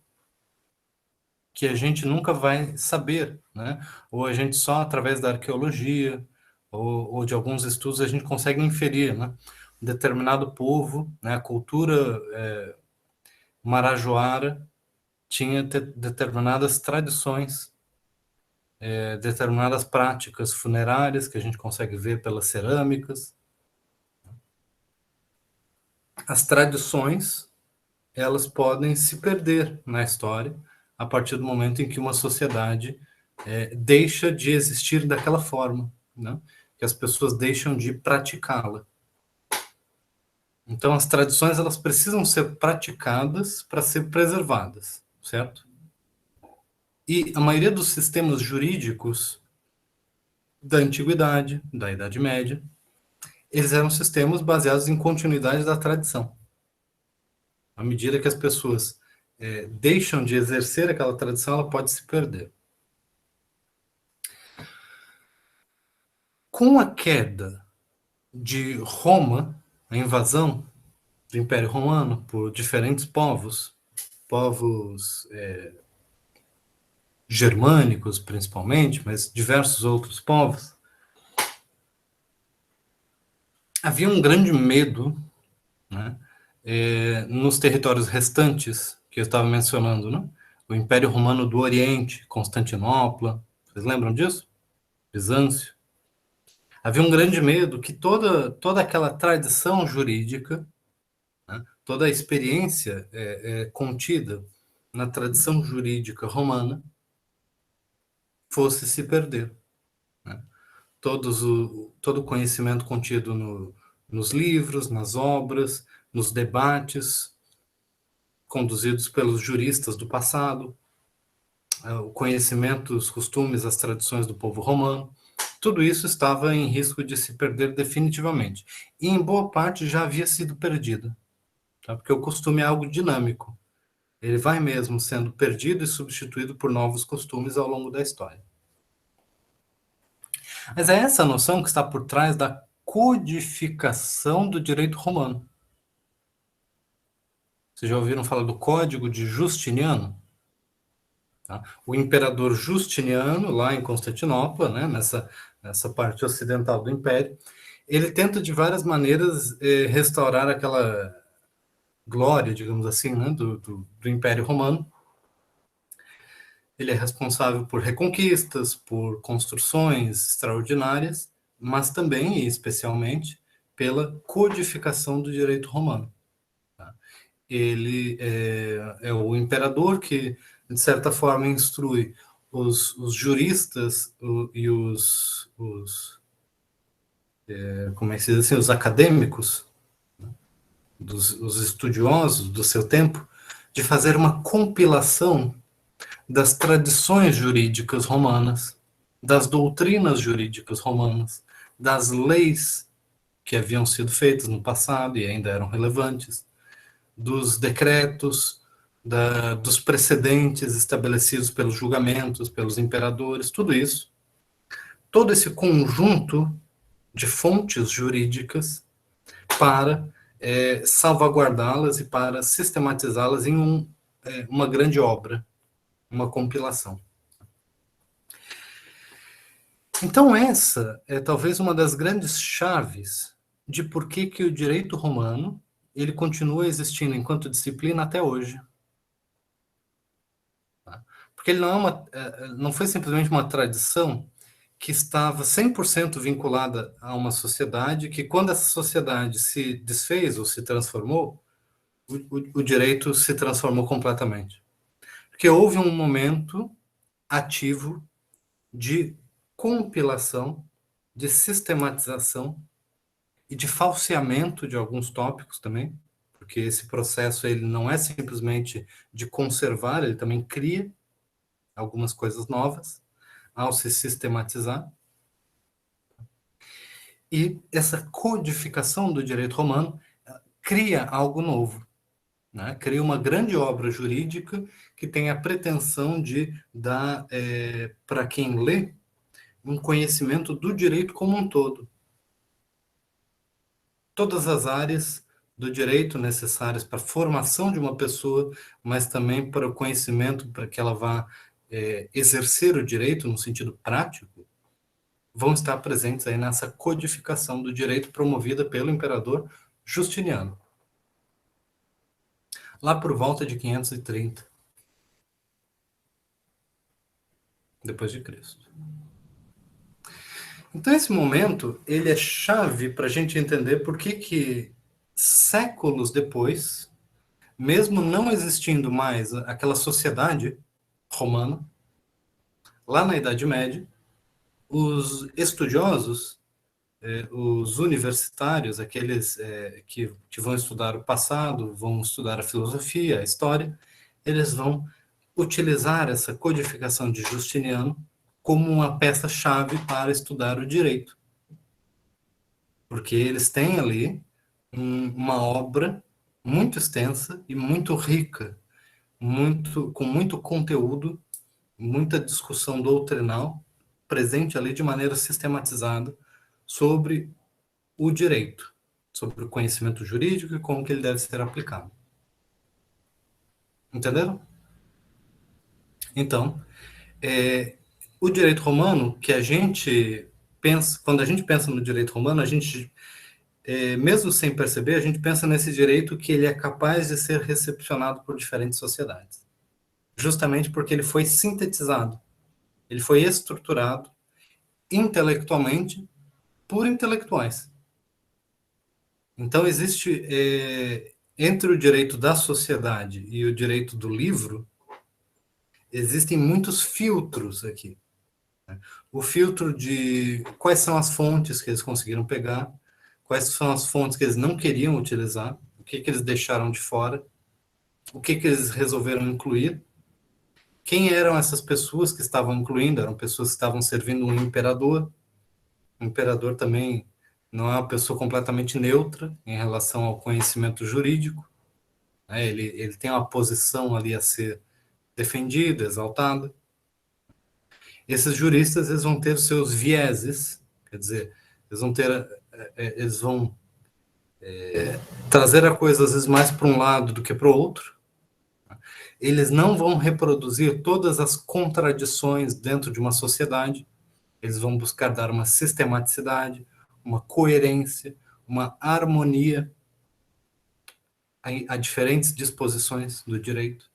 que a gente nunca vai saber, né? Ou a gente só através da arqueologia ou de alguns estudos a gente consegue inferir, né? Um determinado povo, né? A cultura marajoara tinha determinadas tradições, determinadas práticas funerárias que a gente consegue ver pelas cerâmicas. As tradições, elas podem se perder na história a partir do momento em que uma sociedade deixa de existir daquela forma, né? Que as pessoas deixam de praticá-la. Então, as tradições elas precisam ser praticadas para ser preservadas, certo? E a maioria dos sistemas jurídicos da antiguidade, da Idade Média, eles eram sistemas baseados em continuidade da tradição. À medida que as pessoas deixam de exercer aquela tradição, ela pode se perder. Com a queda de Roma, a invasão do Império Romano por diferentes povos, povos germânicos, principalmente, mas diversos outros povos, havia um grande medo, né, nos territórios restantes que eu estava mencionando, né? O Império Romano do Oriente, Constantinopla, vocês lembram disso? Bizâncio. Havia um grande medo que toda aquela tradição jurídica, né, toda a experiência contida na tradição jurídica romana fosse se perder, né? Todo o conhecimento contido nos livros, nas obras, nos debates conduzidos pelos juristas do passado, o conhecimento, os costumes, as tradições do povo romano, tudo isso estava em risco de se perder definitivamente. E em boa parte já havia sido perdido, tá? Porque o costume é algo dinâmico. Ele vai mesmo sendo perdido e substituído por novos costumes ao longo da história. Mas é essa noção que está por trás da codificação do direito romano. Vocês já ouviram falar do Código de Justiniano? Tá? O imperador Justiniano, lá em Constantinopla, né, nessa parte ocidental do Império, ele tenta de várias maneiras restaurar aquela glória, digamos assim, né, do Império Romano. Ele é responsável por reconquistas, por construções extraordinárias, mas também, e especialmente, pela codificação do direito romano. Tá? Ele é o imperador que, de certa forma, instrui os juristas e como é que se diz assim, os acadêmicos, né, os estudiosos do seu tempo, de fazer uma compilação das tradições jurídicas romanas, das doutrinas jurídicas romanas, das leis que haviam sido feitas no passado e ainda eram relevantes, dos decretos, dos precedentes estabelecidos pelos julgamentos, pelos imperadores, tudo isso. Todo esse conjunto de fontes jurídicas para salvaguardá-las e para sistematizá-las em uma grande obra, uma compilação. Então essa é talvez uma das grandes chaves de por que o direito romano ele continua existindo enquanto disciplina até hoje. Tá? Porque ele não foi simplesmente uma tradição que estava 100% vinculada a uma sociedade, que quando essa sociedade se desfez ou se transformou, o direito se transformou completamente. Porque houve um momento ativo de compilação, de sistematização e de falseamento de alguns tópicos também, porque esse processo ele não é simplesmente de conservar, ele também cria algumas coisas novas ao se sistematizar. E essa codificação do direito romano cria algo novo, né? Cria uma grande obra jurídica que tem a pretensão de dar para quem lê um conhecimento do direito como um todo. Todas as áreas do direito necessárias para a formação de uma pessoa, mas também para o conhecimento, para que ela vá exercer o direito no sentido prático, vão estar presentes aí nessa codificação do direito promovida pelo imperador Justiniano. Lá por volta de 530 depois de Cristo. Então, esse momento, ele é chave para a gente entender por que séculos depois, mesmo não existindo mais aquela sociedade romana, lá na Idade Média, os estudiosos, os universitários, aqueles que vão estudar o passado, vão estudar a filosofia, a história, eles vão utilizar essa codificação de Justiniano como uma peça-chave para estudar o direito. Porque eles têm ali uma obra muito extensa e muito rica, com muito conteúdo, muita discussão doutrinal presente ali de maneira sistematizada sobre o direito, sobre o conhecimento jurídico e como que ele deve ser aplicado. Entenderam? Então, o direito romano, que a gente pensa, quando a gente pensa no direito romano, a gente, mesmo sem perceber, a gente pensa nesse direito que ele é capaz de ser recepcionado por diferentes sociedades. Justamente porque ele foi sintetizado, ele foi estruturado intelectualmente por intelectuais. Então, existe, entre o direito da sociedade e o direito do livro, existem muitos filtros aqui. O filtro de quais são as fontes que eles conseguiram pegar, quais são as fontes que eles não queriam utilizar, o que eles deixaram de fora, o que eles resolveram incluir, quem eram essas pessoas que estavam incluindo, eram pessoas que estavam servindo um imperador. O imperador também não é uma pessoa completamente neutra em relação ao conhecimento jurídico, né? Ele tem uma posição ali a ser defendida, exaltada. Esses juristas, eles vão ter os seus vieses, quer dizer, eles vão trazer a coisa às vezes mais para um lado do que para o outro. Eles não vão reproduzir todas as contradições dentro de uma sociedade. Eles vão buscar dar uma sistematicidade, uma coerência, uma harmonia a diferentes disposições do direito.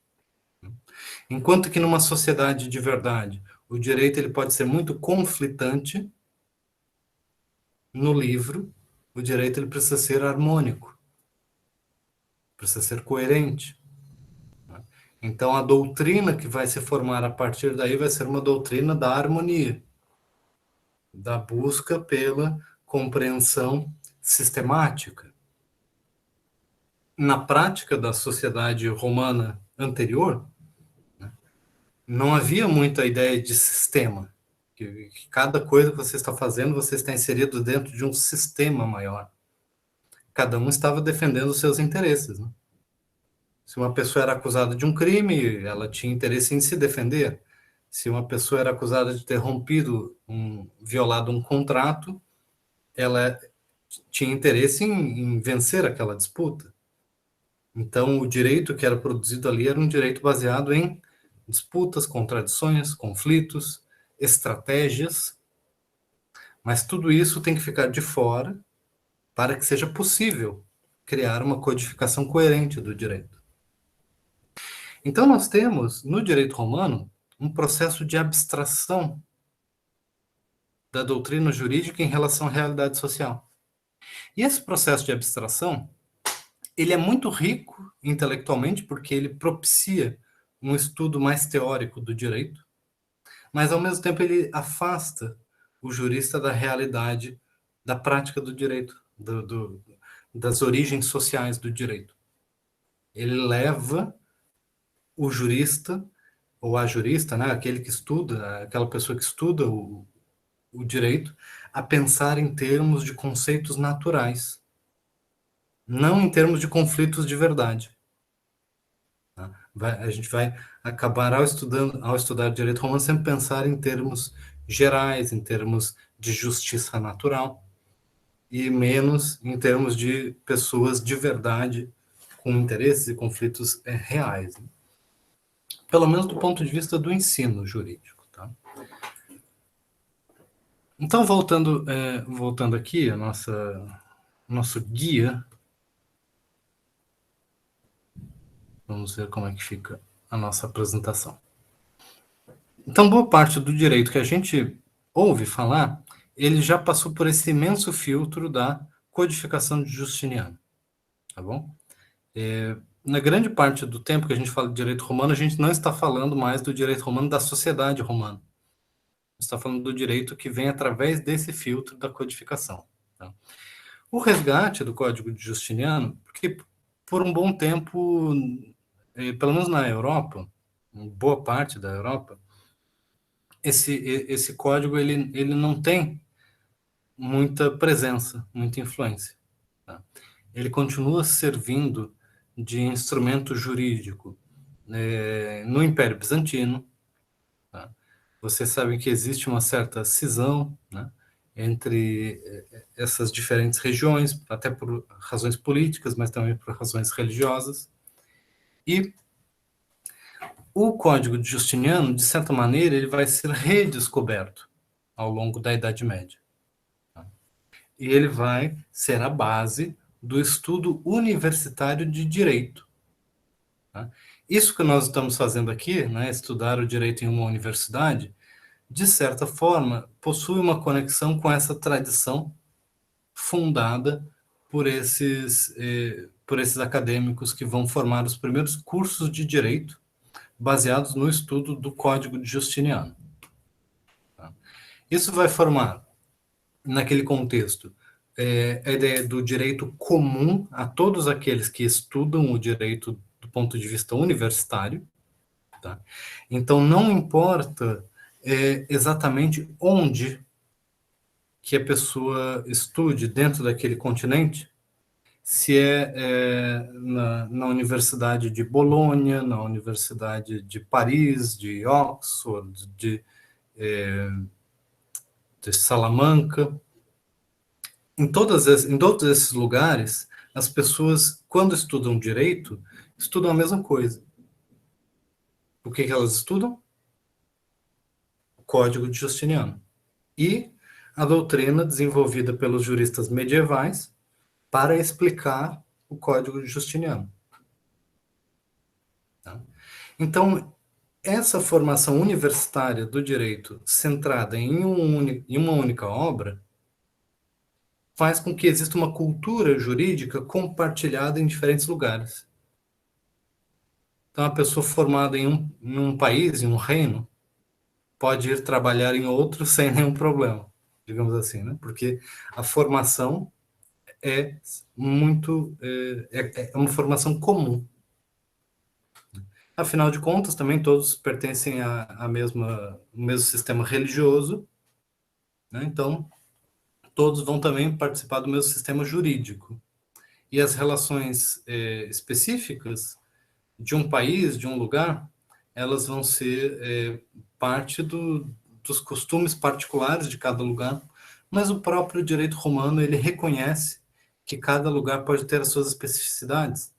Enquanto que numa sociedade de verdade, o direito ele pode ser muito conflitante, no livro, o direito ele precisa ser harmônico, precisa ser coerente. Então, a doutrina que vai se formar a partir daí vai ser uma doutrina da harmonia, da busca pela compreensão sistemática. Na prática da sociedade romana anterior, não havia muita ideia de sistema. Que cada coisa que você está fazendo, você está inserido dentro de um sistema maior. Cada um estava defendendo os seus interesses, né? Se uma pessoa era acusada de um crime, ela tinha interesse em se defender. Se uma pessoa era acusada de ter violado um contrato, ela tinha interesse em vencer aquela disputa. Então, o direito que era produzido ali era um direito baseado em disputas, contradições, conflitos, estratégias, mas tudo isso tem que ficar de fora para que seja possível criar uma codificação coerente do direito. Então, nós temos, no direito romano, um processo de abstração da doutrina jurídica em relação à realidade social. E esse processo de abstração, ele é muito rico intelectualmente, porque ele propicia um estudo mais teórico do direito, mas, ao mesmo tempo, ele afasta o jurista da realidade, da prática do direito, das origens sociais do direito. Ele leva o jurista, ou a jurista, né, aquele que estuda, aquela pessoa que estuda o direito, a pensar em termos de conceitos naturais, não em termos de conflitos de verdade. A gente vai acabar, ao estudar direito romano, sempre pensar em termos gerais, em termos de justiça natural, e menos em termos de pessoas de verdade, com interesses e conflitos reais. Pelo menos do ponto de vista do ensino jurídico. Tá? Então, voltando aqui, nosso guia, vamos ver como é que fica a nossa apresentação. Então, boa parte do direito que a gente ouve falar, ele já passou por esse imenso filtro da codificação de Justiniano. Tá bom? Na grande parte do tempo que a gente fala de direito romano, a gente não está falando mais do direito romano da sociedade romana. Está falando do direito que vem através desse filtro da codificação. Tá? O resgate do Código de Justiniano, porque por um bom tempo, pelo menos na Europa, em boa parte da Europa, esse código ele não tem muita presença, muita influência. Tá? Ele continua servindo de instrumento jurídico no Império Bizantino. Tá? Vocês sabem que existe uma certa cisão, né, entre essas diferentes regiões, até por razões políticas, mas também por razões religiosas. E o Código de Justiniano, de certa maneira, ele vai ser redescoberto ao longo da Idade Média. Tá? E ele vai ser a base do estudo universitário de direito. Tá? Isso que nós estamos fazendo aqui, né, estudar o direito em uma universidade, de certa forma, possui uma conexão com essa tradição fundada por esses acadêmicos que vão formar os primeiros cursos de direito baseados no estudo do Código de Justiniano. Tá? Isso vai formar, naquele contexto, a ideia do direito comum a todos aqueles que estudam o direito do ponto de vista universitário. Tá? Então, não importa exatamente onde que a pessoa estude dentro daquele continente, se na Universidade de Bolonha, na Universidade de Paris, de Oxford, de Salamanca, em todos esses lugares, as pessoas, quando estudam direito, estudam a mesma coisa. O que elas estudam? O Código de Justiniano. E a doutrina desenvolvida pelos juristas medievais para explicar o Código de Justiniano. Tá? Então, essa formação universitária do direito centrada em uma única obra faz com que exista uma cultura jurídica compartilhada em diferentes lugares. Então, a pessoa formada em um país, em um reino, pode ir trabalhar em outro sem nenhum problema, digamos assim, né? Porque a formação é uma formação comum. Afinal de contas, também todos pertencem ao mesmo sistema religioso, né? Então, todos vão também participar do mesmo sistema jurídico. E as relações específicas de um país, de um lugar, elas vão ser parte dos costumes particulares de cada lugar, mas o próprio direito romano, ele reconhece que cada lugar pode ter as suas especificidades.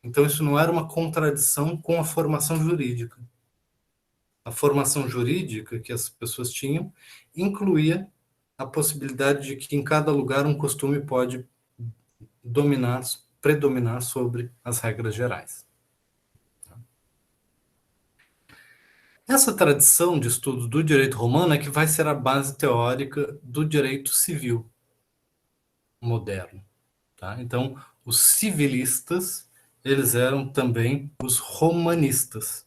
Então, isso não era uma contradição com a formação jurídica. A formação jurídica que as pessoas tinham incluía a possibilidade de que em cada lugar um costume pode predominar sobre as regras gerais. Essa tradição de estudo do direito romano é que vai ser a base teórica do direito civil moderno. Tá? Então, os civilistas, eles eram também os romanistas.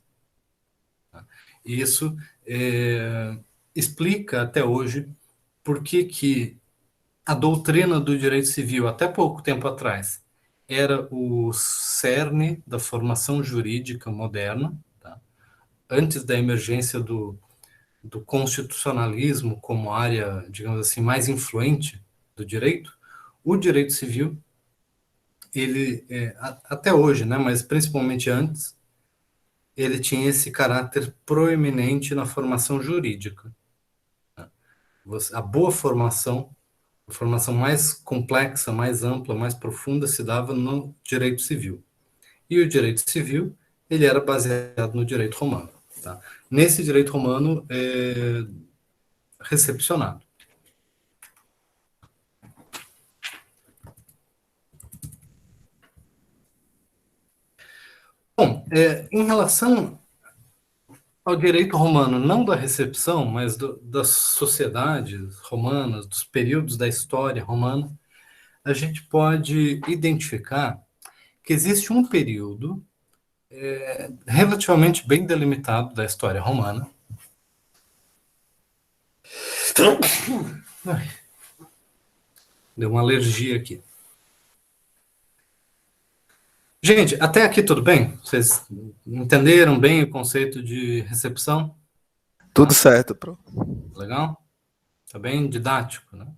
Tá? E isso explica até hoje por que a doutrina do direito civil, até pouco tempo atrás, era o cerne da formação jurídica moderna, tá? Antes da emergência do constitucionalismo como área, digamos assim, mais influente do direito, o direito civil, ele, até hoje, né, mas principalmente antes, ele tinha esse caráter proeminente na formação jurídica. Tá? A boa formação, a formação mais complexa, mais ampla, mais profunda, se dava no direito civil. E o direito civil, ele era baseado no direito romano. Tá? Nesse direito romano recepcionado. Bom, em relação ao direito romano, não da recepção, mas das sociedades romanas, dos períodos da história romana, a gente pode identificar que existe um período relativamente bem delimitado da história romana. Ai, deu uma alergia aqui. Gente, até aqui tudo bem? Vocês entenderam bem o conceito de recepção? Tudo certo, Pro. Legal? Tá bem didático, né?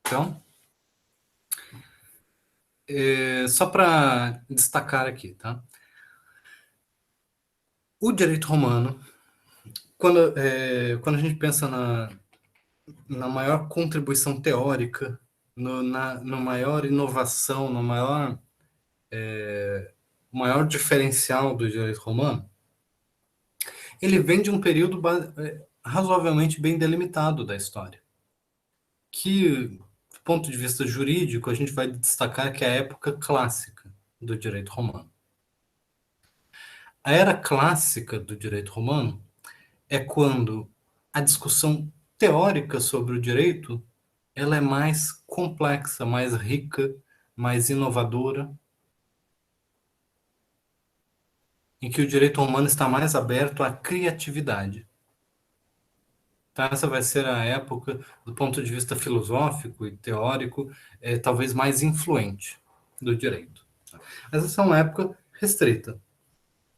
Então, só para destacar aqui, tá? O direito romano, quando a gente pensa na maior contribuição teórica, na maior inovação, no maior diferencial do direito romano, ele vem de um período razoavelmente bem delimitado da história, que, do ponto de vista jurídico, a gente vai destacar que é a época clássica do direito romano. A era clássica do direito romano é quando a discussão teórica sobre o direito ela é mais complexa, mais rica, mais inovadora, em que o direito romano está mais aberto à criatividade. Então, essa vai ser a época, do ponto de vista filosófico e teórico, talvez mais influente do direito. Mas essa é uma época restrita,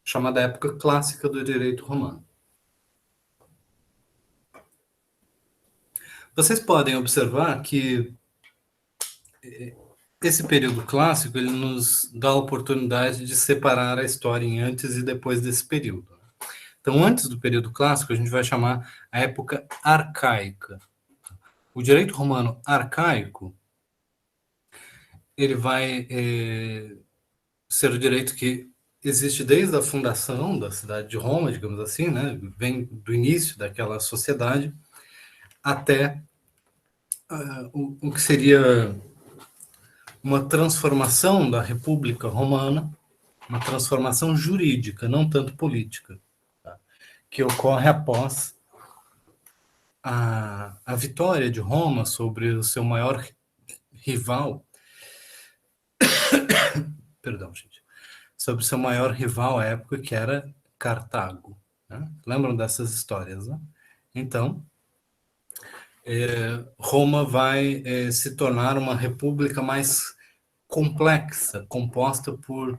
chamada época clássica do direito romano. Vocês podem observar que esse período clássico ele nos dá a oportunidade de separar a história em antes e depois desse período. Então, antes do período clássico, a gente vai chamar a época arcaica. O direito romano arcaico ele vai ser o direito que existe desde a fundação da cidade de Roma, digamos assim, né? Vem do início daquela sociedade até o que seria uma transformação da República Romana, uma transformação jurídica, não tanto política, tá? Que ocorre após a vitória de Roma sobre o seu maior rival, perdão, gente, sobre o seu maior rival à época, que era Cartago, né? Lembram dessas histórias, né? Então, Roma vai se tornar uma república mais complexa, composta por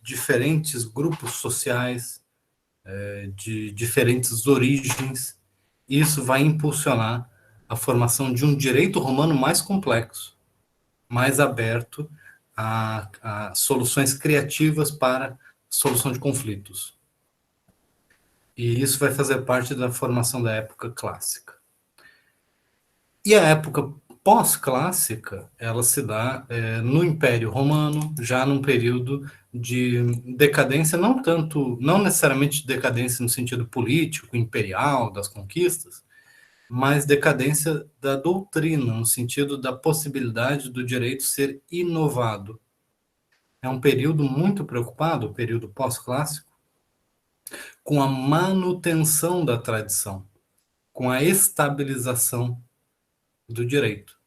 diferentes grupos sociais, de diferentes origens. Isso vai impulsionar a formação de um direito romano mais complexo, mais aberto a soluções criativas para solução de conflitos. E isso vai fazer parte da formação da época clássica. E a época pós-clássica, ela se dá no Império Romano, já num período de decadência, não necessariamente decadência no sentido político, imperial, das conquistas, mas decadência da doutrina, no sentido da possibilidade do direito ser inovado. É um período muito preocupado, o período pós-clássico, com a manutenção da tradição, com a estabilização do direito,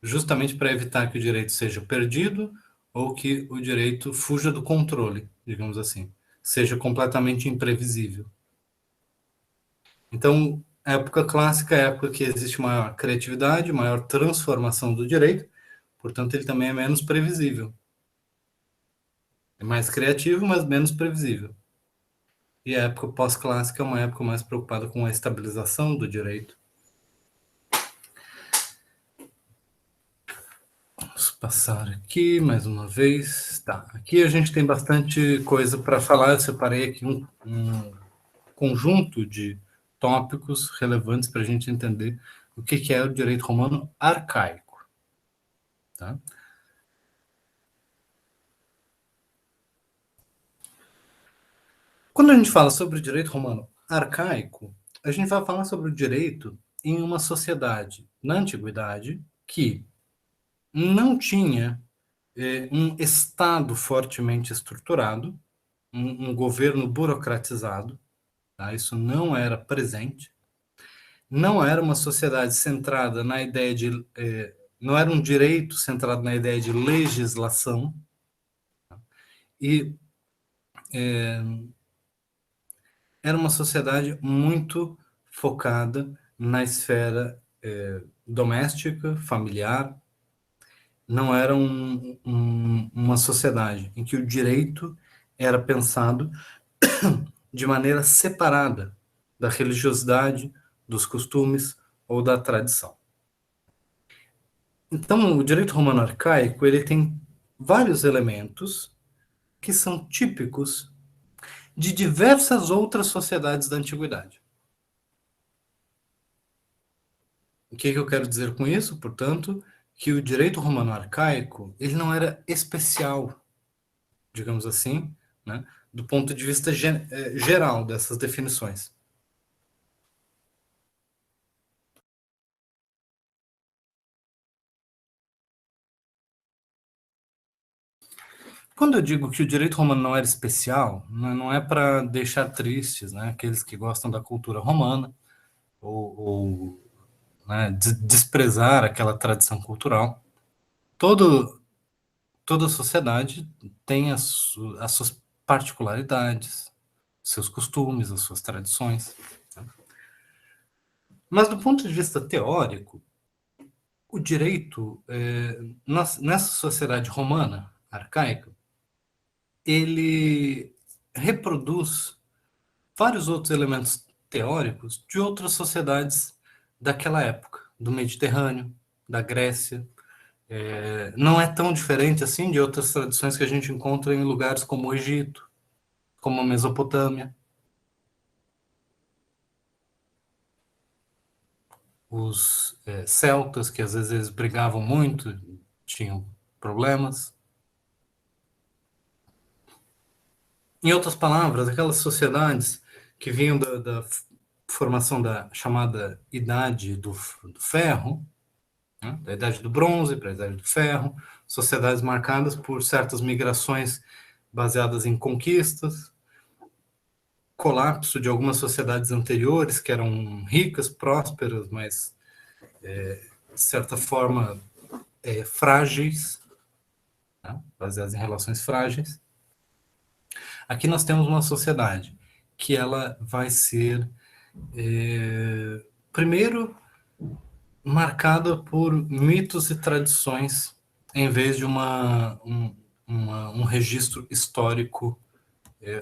justamente para evitar que o direito seja perdido ou que o direito fuja do controle, digamos assim, seja completamente imprevisível. Então, a época clássica é a época que existe maior criatividade, maior transformação do direito, portanto, ele também é menos previsível. É mais criativo, mas menos previsível. E a época pós-clássica é uma época mais preocupada com a estabilização do direito. Vamos passar aqui mais uma vez. Tá, aqui a gente tem bastante coisa para falar. Eu separei aqui um conjunto de tópicos relevantes para a gente entender o que é o direito romano arcaico. Tá? Quando a gente fala sobre o direito romano arcaico, a gente vai falar sobre o direito em uma sociedade na antiguidade que não tinha um Estado fortemente estruturado, um governo burocratizado, tá? Isso não era presente, não era uma sociedade centrada na ideia de... não era um direito centrado na ideia de legislação, tá? E era uma sociedade muito focada na esfera doméstica, familiar. Não era uma sociedade em que o direito era pensado de maneira separada da religiosidade, dos costumes ou da tradição. Então, o direito romano arcaico ele tem vários elementos que são típicos de diversas outras sociedades da antiguidade. O que eu quero dizer com isso? Portanto, que o direito romano arcaico ele não era especial, digamos assim, né, do ponto de vista geral dessas definições. Quando eu digo que o direito romano não era especial, não é para deixar tristes, né, aqueles que gostam da cultura romana, ou né, desprezar aquela tradição cultural. Toda sociedade tem as suas particularidades, seus costumes, as suas tradições. Né? Mas do ponto de vista teórico, o direito, nessa sociedade romana, arcaica, ele reproduz vários outros elementos teóricos de outras sociedades daquela época, do Mediterrâneo, da Grécia. Não é tão diferente assim de outras tradições que a gente encontra em lugares como o Egito, como a Mesopotâmia. Os celtas, que às vezes eles brigavam muito, tinham problemas. Em outras palavras, aquelas sociedades que vinham da formação da chamada Idade do Ferro, né, da Idade do Bronze para a Idade do Ferro, sociedades marcadas por certas migrações baseadas em conquistas, colapso de algumas sociedades anteriores que eram ricas, prósperas, mas, de certa forma, frágeis, né, baseadas em relações frágeis. Aqui nós temos uma sociedade que ela vai ser, primeiro, marcada por mitos e tradições, em vez de um registro histórico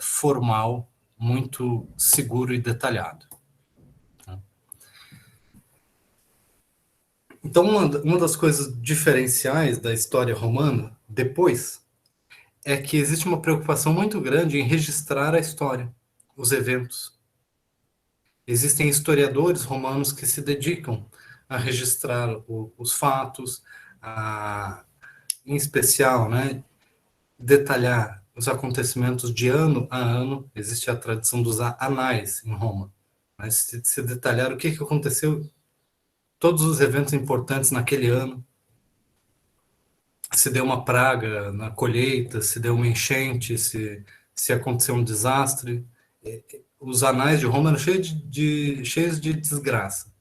formal, muito seguro e detalhado. Então, uma das coisas diferenciais da história romana, depois, é que existe uma preocupação muito grande em registrar a história, os eventos. Existem historiadores romanos que se dedicam a registrar os fatos, em especial, né, detalhar os acontecimentos de ano a ano. Existe a tradição dos anais em Roma, mas se detalhar o que aconteceu, todos os eventos importantes naquele ano, se deu uma praga na colheita, se deu uma enchente, se aconteceu um desastre. Os anais de Roma eram cheios de desgraça,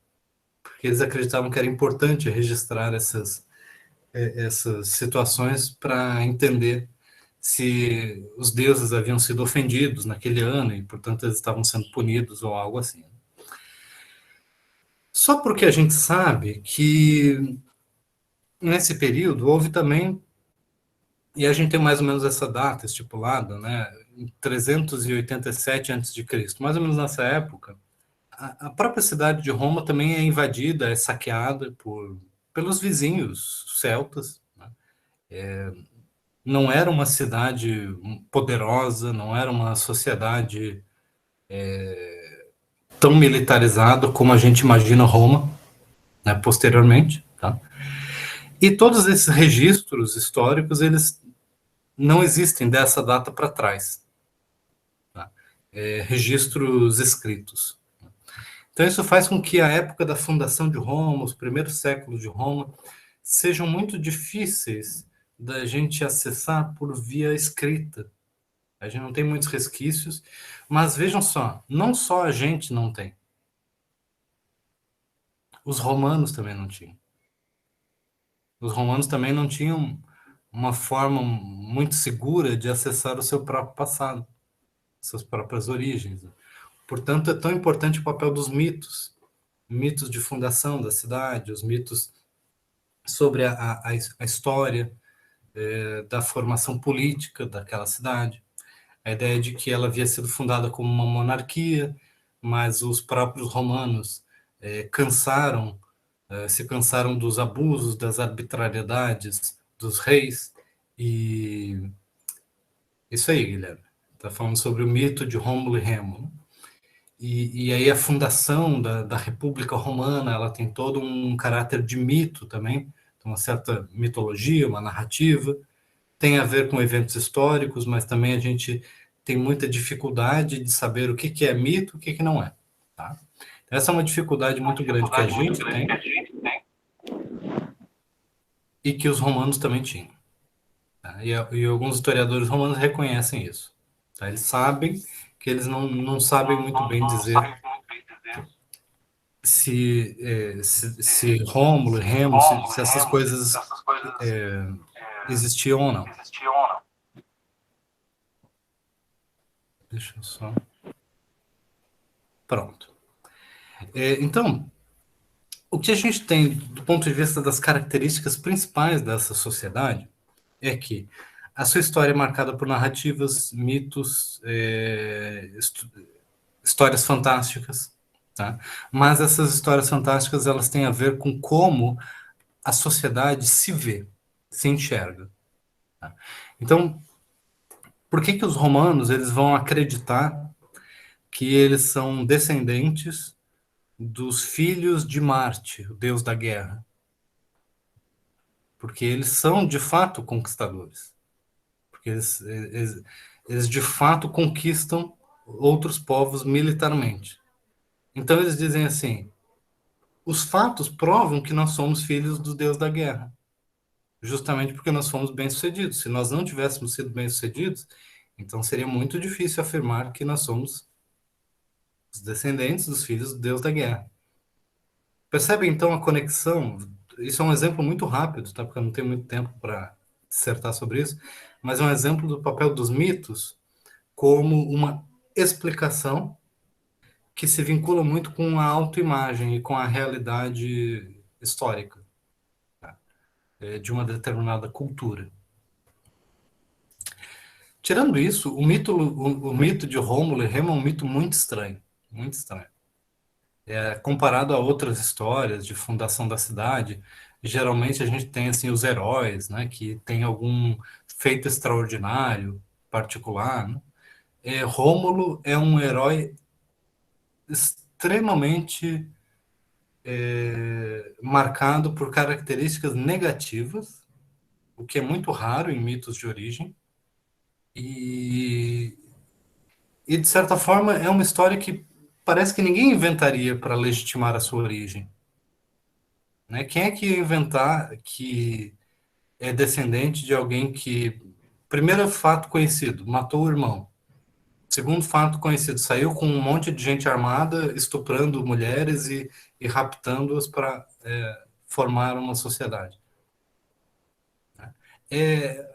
porque eles acreditavam que era importante registrar essas situações para entender se os deuses haviam sido ofendidos naquele ano e, portanto, eles estavam sendo punidos ou algo assim. Só porque a gente sabe que nesse período houve também, e a gente tem mais ou menos essa data estipulada, né, em 387 a.C., mais ou menos nessa época, a própria cidade de Roma também é invadida, é saqueada pelos vizinhos celtas. Né? Não era uma cidade poderosa, não era uma sociedade tão militarizada como a gente imagina Roma, né, posteriormente. Tá? E todos esses registros históricos, eles não existem dessa data para trás. Tá? Registros escritos. Então, isso faz com que a época da fundação de Roma, os primeiros séculos de Roma, sejam muito difíceis da gente acessar por via escrita. A gente não tem muitos resquícios, mas vejam só, não só a gente não tem. Os romanos também não tinham. Os romanos também não tinham uma forma muito segura de acessar o seu próprio passado, suas próprias origens. Portanto, é tão importante o papel dos mitos de fundação da cidade, os mitos sobre a história da formação política daquela cidade, a ideia de que ela havia sido fundada como uma monarquia, mas os próprios romanos se cansaram dos abusos, das arbitrariedades dos reis, e isso aí, Guilherme, está falando sobre o mito de Rômulo e Remo. E aí a fundação da República Romana, ela tem todo um caráter de mito também, uma certa mitologia, uma narrativa, tem a ver com eventos históricos, mas também a gente tem muita dificuldade de saber o que que é mito e o que que não é. Tá? Essa é uma dificuldade muito grande que a gente tem e que os romanos também tinham. Tá? E alguns historiadores romanos reconhecem isso. Tá? Eles sabem que eles não sabem muito bem dizer se Rômulo, Remo, se essas coisas existiam ou não. Deixa eu só... Pronto. Então, o que a gente tem do ponto de vista das características principais dessa sociedade é que a sua história é marcada por narrativas, mitos, histórias fantásticas, tá? Mas essas histórias fantásticas elas têm a ver com como a sociedade se vê, se enxerga. Tá? Então, por que que os romanos eles vão acreditar que eles são descendentes dos filhos de Marte, o deus da guerra? Porque eles são, de fato, conquistadores. Porque eles de fato conquistam outros povos militarmente. Então eles dizem assim, os fatos provam que nós somos filhos do deus da guerra. Justamente porque nós fomos bem-sucedidos. Se nós não tivéssemos sido bem-sucedidos, então seria muito difícil afirmar que nós somos os descendentes dos filhos do deus da guerra. Percebe, então, a conexão? Isso é um exemplo muito rápido, tá? Porque eu não tenho muito tempo para dissertar sobre isso, mas é um exemplo do papel dos mitos como uma explicação que se vincula muito com a autoimagem e com a realidade histórica, tá? De uma determinada cultura. Tirando isso, o mito de Rômulo e Remo é um mito muito estranho, muito estranho. Comparado a outras histórias de fundação da cidade, geralmente a gente tem assim os heróis, né, que tem algum feito extraordinário, particular, né? Rômulo é um herói extremamente marcado por características negativas, o que é muito raro em mitos de origem, e de certa forma é uma história que parece que ninguém inventaria para legitimar a sua origem. Né? Quem é que ia inventar que é descendente de alguém que, primeiro fato conhecido, matou o irmão. Segundo fato conhecido, saiu com um monte de gente armada, estuprando mulheres e raptando-as para formar uma sociedade.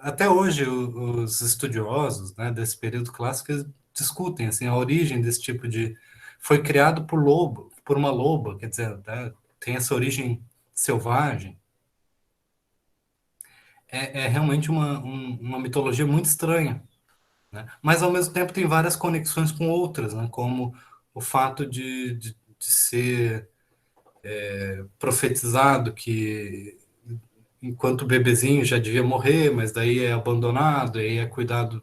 Até hoje, os estudiosos, né, desse período clássico discutem assim, a origem desse tipo de... Foi criado por uma loba, quer dizer, né, tem essa origem selvagem. É realmente uma mitologia muito estranha, né? Mas, ao mesmo tempo, tem várias conexões com outras, né? Como o fato de ser profetizado que, enquanto bebezinho, já devia morrer, mas daí é abandonado, aí é cuidado,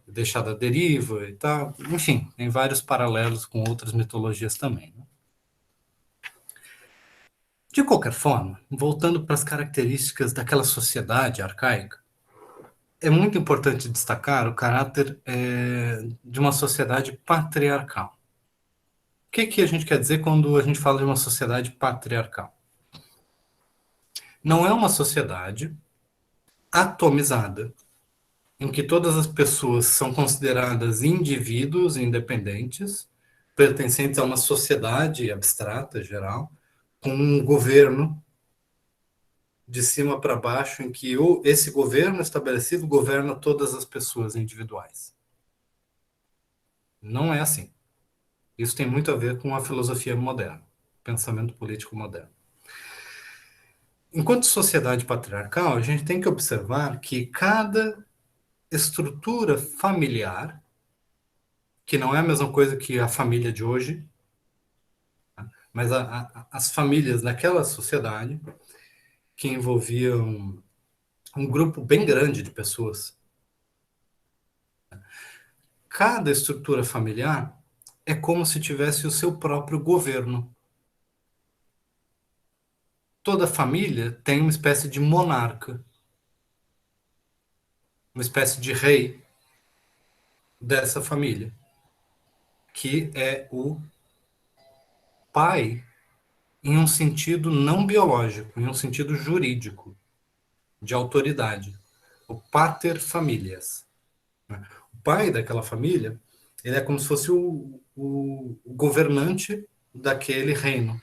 deixado à deriva e tal. Enfim, tem vários paralelos com outras mitologias também, né? De qualquer forma, voltando para as características daquela sociedade arcaica, é muito importante destacar o caráter de uma sociedade patriarcal. O que a gente quer dizer quando a gente fala de uma sociedade patriarcal? Não é uma sociedade atomizada, em que todas as pessoas são consideradas indivíduos independentes, pertencentes a uma sociedade abstrata, geral, com um governo de cima para baixo, em que esse governo estabelecido governa todas as pessoas individuais. Não é assim. Isso tem muito a ver com a filosofia moderna, pensamento político moderno. Enquanto sociedade patriarcal, a gente tem que observar que cada estrutura familiar, que não é a mesma coisa que a família de hoje, mas as famílias daquela sociedade, que envolviam um grupo bem grande de pessoas, cada estrutura familiar é como se tivesse o seu próprio governo. Toda família tem uma espécie de monarca, uma espécie de rei, dessa família, que é o pai em um sentido não biológico, em um sentido jurídico, de autoridade. O pater familias. O pai daquela família, ele é como se fosse o governante daquele reino.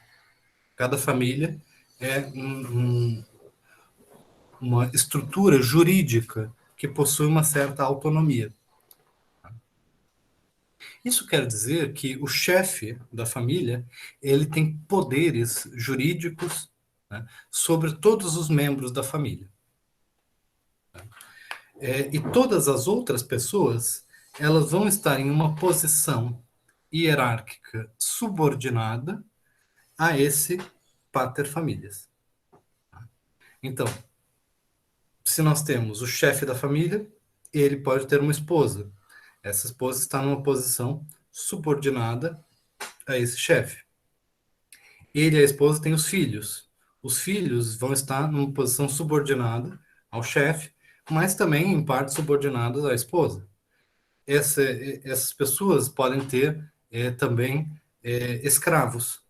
Cada família é uma estrutura jurídica que possui uma certa autonomia. Isso quer dizer que o chefe da família, ele tem poderes jurídicos, né, sobre todos os membros da família. E todas as outras pessoas, elas vão estar em uma posição hierárquica subordinada a esse pater familias. Então, se nós temos o chefe da família, ele pode ter uma esposa. Essa esposa está numa posição subordinada a esse chefe. Ele e a esposa têm os filhos. Os filhos vão estar numa posição subordinada ao chefe, mas também, em parte, subordinados à esposa. Essas pessoas podem ter também escravos.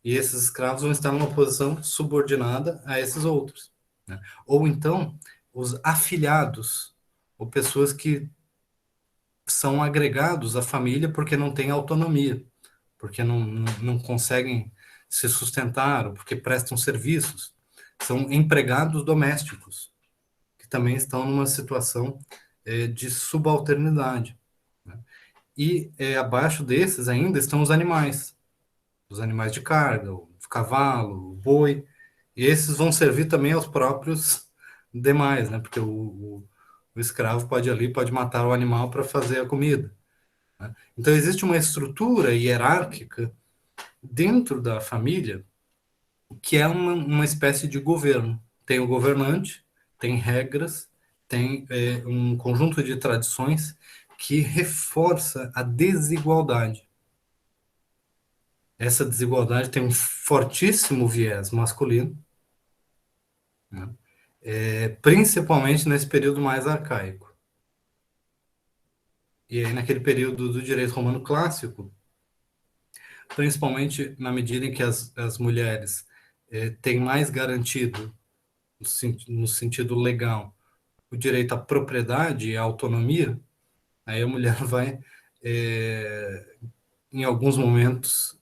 E esses escravos vão estar numa posição subordinada a esses outros, né? Ou então, os afilhados, ou pessoas que são agregados à família porque não têm autonomia, porque não conseguem se sustentar, ou porque prestam serviços. São empregados domésticos, que também estão numa situação de subalternidade, né? E abaixo desses ainda estão os animais de carga, o cavalo, o boi, e esses vão servir também aos próprios demais, né? Porque o escravo pode matar o animal para fazer a comida, né? Então existe uma estrutura hierárquica dentro da família que é uma espécie de governo. Tem o governante, tem regras, tem um conjunto de tradições que reforça a desigualdade. Essa desigualdade tem um fortíssimo viés masculino, né? Principalmente nesse período mais arcaico. E aí, naquele período do direito romano clássico, principalmente na medida em que as mulheres têm mais garantido, no sentido legal, o direito à propriedade e à autonomia, aí a mulher vai, em alguns momentos,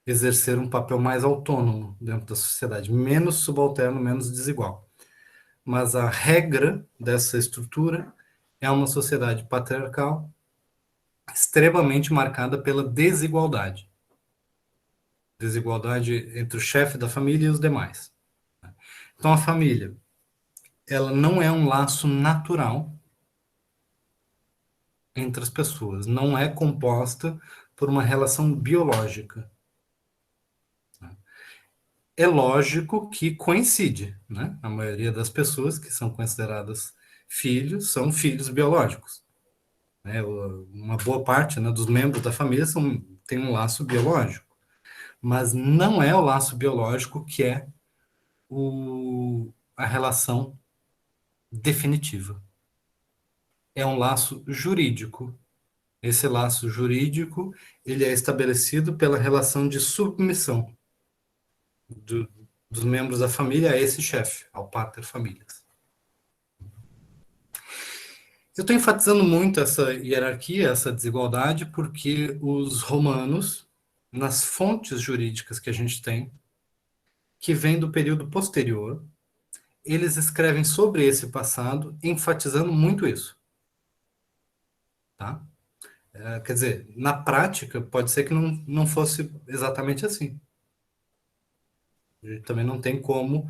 exercer um papel mais autônomo dentro da sociedade, menos subalterno, menos desigual. Mas a regra dessa estrutura é uma sociedade patriarcal extremamente marcada pela desigualdade. Desigualdade entre o chefe da família e os demais. Então, a família, ela não é um laço natural entre as pessoas, não é composta por uma relação biológica. É lógico que coincide, né? A maioria das pessoas que são consideradas filhos são filhos biológicos, né? Uma boa parte, né, dos membros da família tem um laço biológico, mas não é o laço biológico que é a relação definitiva. É um laço jurídico. Esse laço jurídico, ele é estabelecido pela relação de submissão dos membros da família a esse chefe, ao pater familias. Eu estou enfatizando muito essa hierarquia, essa desigualdade, porque os romanos, nas fontes jurídicas que a gente tem, que vem do período posterior, eles escrevem sobre esse passado, enfatizando muito isso. Tá? Quer dizer, na prática, pode ser que não fosse exatamente assim. A gente também não tem como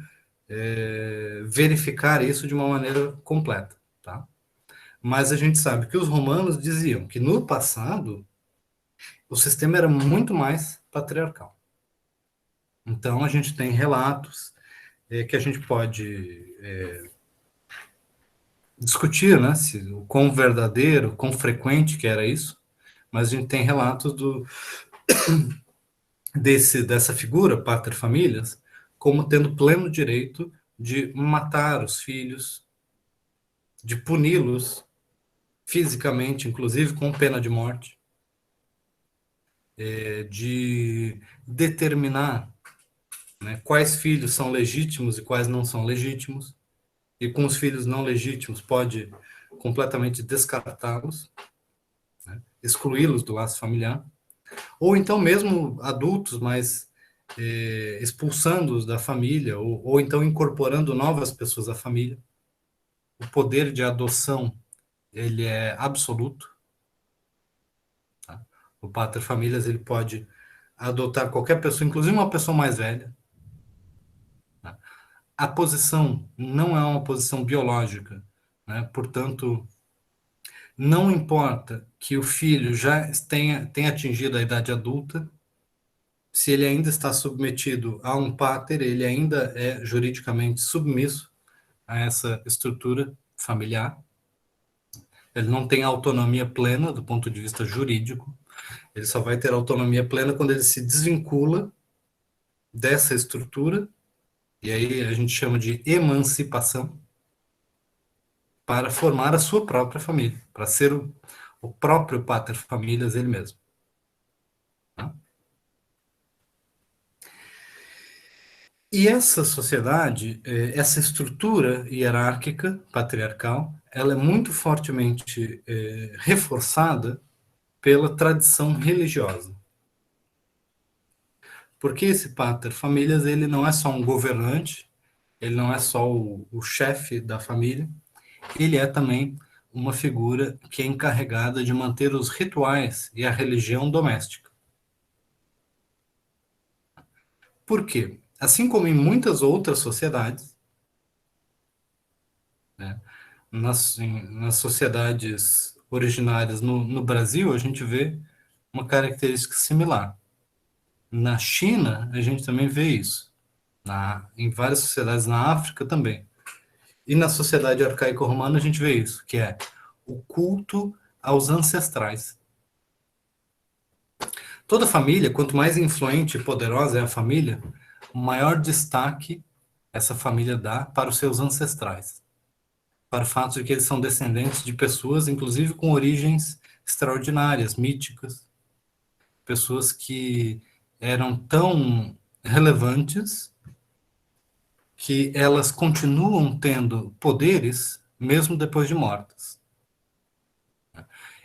verificar isso de uma maneira completa, tá? Mas a gente sabe que os romanos diziam que no passado o sistema era muito mais patriarcal. Então a gente tem relatos que a gente pode discutir, né, o quão verdadeiro, quão frequente que era isso, mas a gente tem relatos dessa figura, pater familias, como tendo pleno direito de matar os filhos, de puni-los fisicamente, inclusive com pena de morte, de determinar, né, quais filhos são legítimos e quais não são legítimos, e com os filhos não legítimos pode completamente descartá-los, né, excluí-los do laço familiar, ou então mesmo adultos, mas expulsando-os da família, ou então incorporando novas pessoas à família. O poder de adoção, ele é absoluto. Tá? O pater familias, ele pode adotar qualquer pessoa, inclusive uma pessoa mais velha. Tá? A posição não é uma posição biológica, né? Portanto, não importa que o filho já tenha atingido a idade adulta, se ele ainda está submetido a um pater, ele ainda é juridicamente submisso a essa estrutura familiar. Ele não tem autonomia plena do ponto de vista jurídico. Ele só vai ter autonomia plena quando ele se desvincula dessa estrutura, e aí a gente chama de emancipação, para formar a sua própria família, para ser o próprio pater familias ele mesmo. Tá? E essa sociedade, essa estrutura hierárquica, patriarcal, ela é muito fortemente reforçada pela tradição religiosa. Porque esse pater familias, ele não é só um governante, ele não é só o chefe da família, ele é também uma figura que é encarregada de manter os rituais e a religião doméstica. Por quê? Assim como em muitas outras sociedades, né, nas sociedades originárias no Brasil, a gente vê uma característica similar. Na China, a gente também vê isso. Em várias sociedades na África também. E na sociedade arcaico-romana a gente vê isso, que é o culto aos ancestrais. Toda família, quanto mais influente e poderosa é a família, maior destaque essa família dá para os seus ancestrais. Para o fato de que eles são descendentes de pessoas, inclusive com origens extraordinárias, míticas. Pessoas que eram tão relevantes que elas continuam tendo poderes mesmo depois de mortas.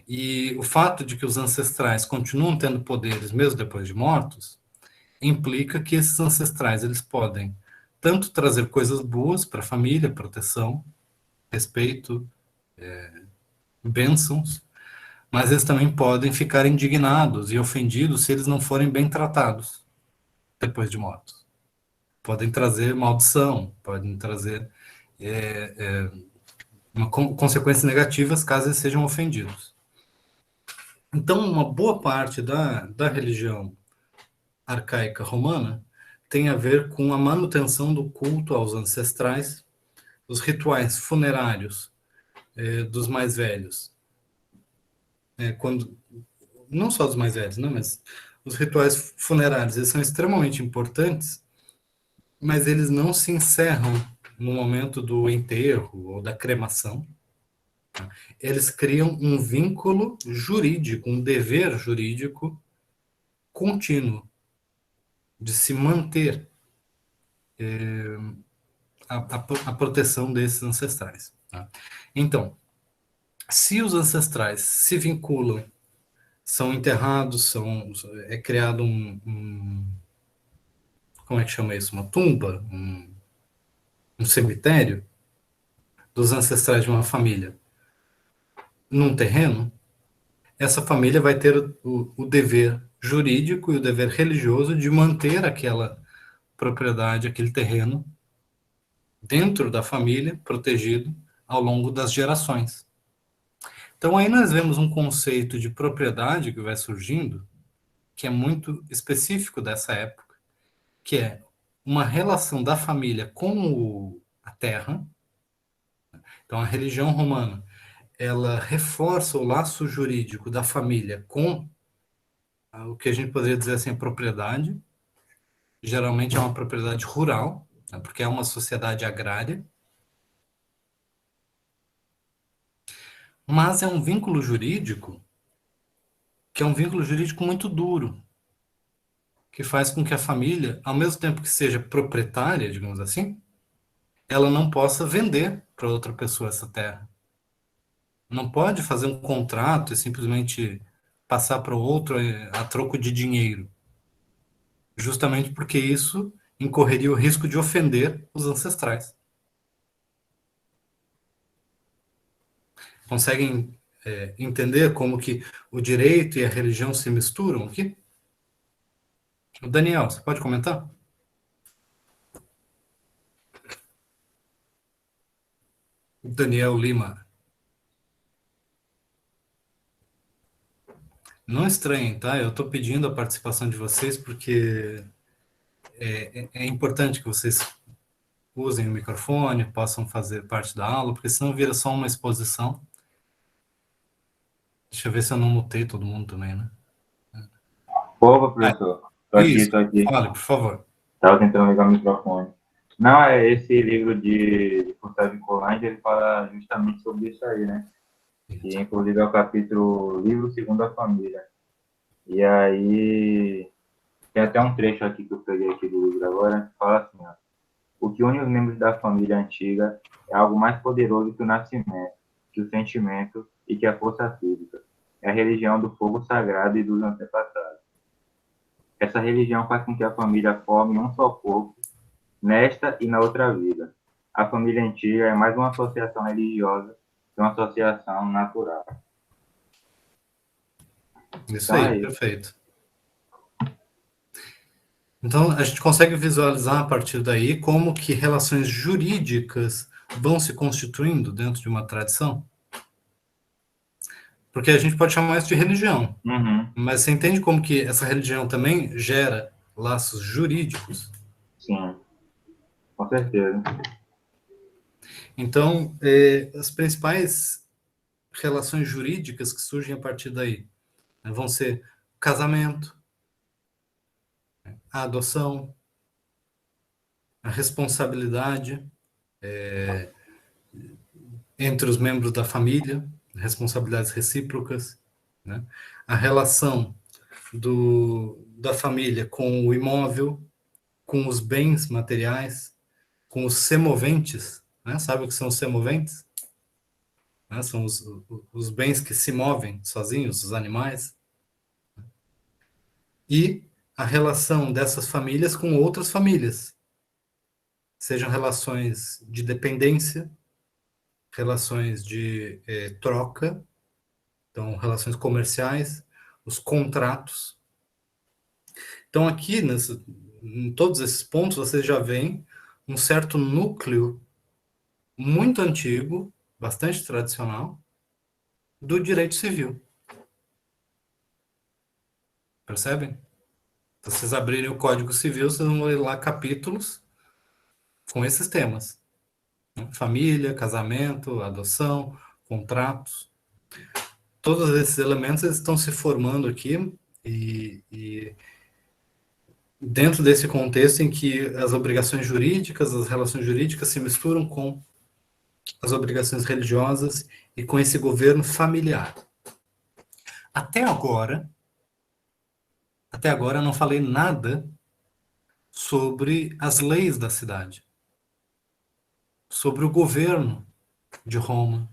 E o fato de que os ancestrais continuam tendo poderes mesmo depois de mortos implica que esses ancestrais eles podem tanto trazer coisas boas para a família, proteção, respeito, bênçãos, mas eles também podem ficar indignados e ofendidos se eles não forem bem tratados depois de mortos. Podem trazer maldição, podem trazer consequências negativas caso eles sejam ofendidos. Então, uma boa parte da religião arcaica romana tem a ver com a manutenção do culto aos ancestrais, os rituais funerários dos mais velhos. Não só dos mais velhos, né, mas os rituais funerários eles são extremamente importantes, mas eles não se encerram no momento do enterro ou da cremação. Eles criam um vínculo jurídico, um dever jurídico contínuo de se manter a proteção desses ancestrais. Tá? Então, se os ancestrais se vinculam, são enterrados, é criado como é que chama isso? Uma tumba? Um cemitério dos ancestrais de uma família num terreno, essa família vai ter o dever jurídico e o dever religioso de manter aquela propriedade, aquele terreno, dentro da família, protegido ao longo das gerações. Então aí nós vemos um conceito de propriedade que vai surgindo, que é muito específico dessa época, que é uma relação da família com a terra. Então a religião romana, ela reforça o laço jurídico da família com o que a gente poderia dizer assim, a propriedade. Geralmente é uma propriedade rural, né, porque é uma sociedade agrária. mas é um vínculo jurídico que é um vínculo jurídico muito duro, que faz com que a família, ao mesmo tempo que seja proprietária, digamos assim, ela não possa vender para outra pessoa essa terra. Não pode fazer um contrato e simplesmente passar para o outro a troco de dinheiro, justamente porque isso incorreria o risco de ofender os ancestrais. Conseguem entender como que o direito e a religião se misturam aqui? O Daniel, você pode comentar? Daniel Lima. Não estranhem, tá? Eu estou pedindo a participação de vocês porque é importante que vocês usem o microfone, possam fazer parte da aula, porque senão vira só uma exposição. Deixa eu ver se eu não mutei todo mundo também, né? Opa, professor. Tô aqui, Isso, tô aqui. fale, por favor. Tava tentando ligar o microfone. Não, esse livro de Gustavo Nicolai, ele fala justamente sobre isso aí, né? Que inclusive é o capítulo Livro Segundo a Família. E aí tem até um trecho aqui que eu peguei aqui do livro agora, que fala assim, ó. O que une os membros da família antiga é algo mais poderoso que o nascimento, que o sentimento e que a força física. É a religião do fogo sagrado e dos antepassados. Essa religião faz com que a família forme um só corpo, nesta e na outra vida. A família antiga é mais uma associação religiosa que uma associação natural. Isso Então, aí, é isso. perfeito. Então, a gente consegue visualizar a partir daí como que relações jurídicas vão se constituindo dentro de uma tradição? Porque a gente pode chamar isso de religião, Uhum. mas você entende como que essa religião também gera laços jurídicos? Sim, com certeza. Então, as principais relações jurídicas que surgem a partir daí, né, vão ser o casamento, a adoção, a responsabilidade entre os membros da família, responsabilidades recíprocas, né, a relação da família com o imóvel, com os bens materiais, com os semoventes, né? Sabe o que são os semoventes? Né? São os bens que se movem sozinhos, os animais. E a relação dessas famílias com outras famílias, sejam relações de dependência, relações de troca, então relações comerciais, os contratos. Então aqui, em todos esses pontos, vocês já veem um certo núcleo muito antigo, bastante tradicional, do direito civil. Percebem? Se vocês abrirem o Código Civil, vocês vão ler lá capítulos com esses temas. Família, casamento, adoção, contratos. Todos esses elementos eles estão se formando aqui e dentro desse contexto em que as obrigações jurídicas, as relações jurídicas se misturam com as obrigações religiosas e com esse governo familiar. Até agora eu não falei nada sobre as leis da cidade, sobre o governo de Roma,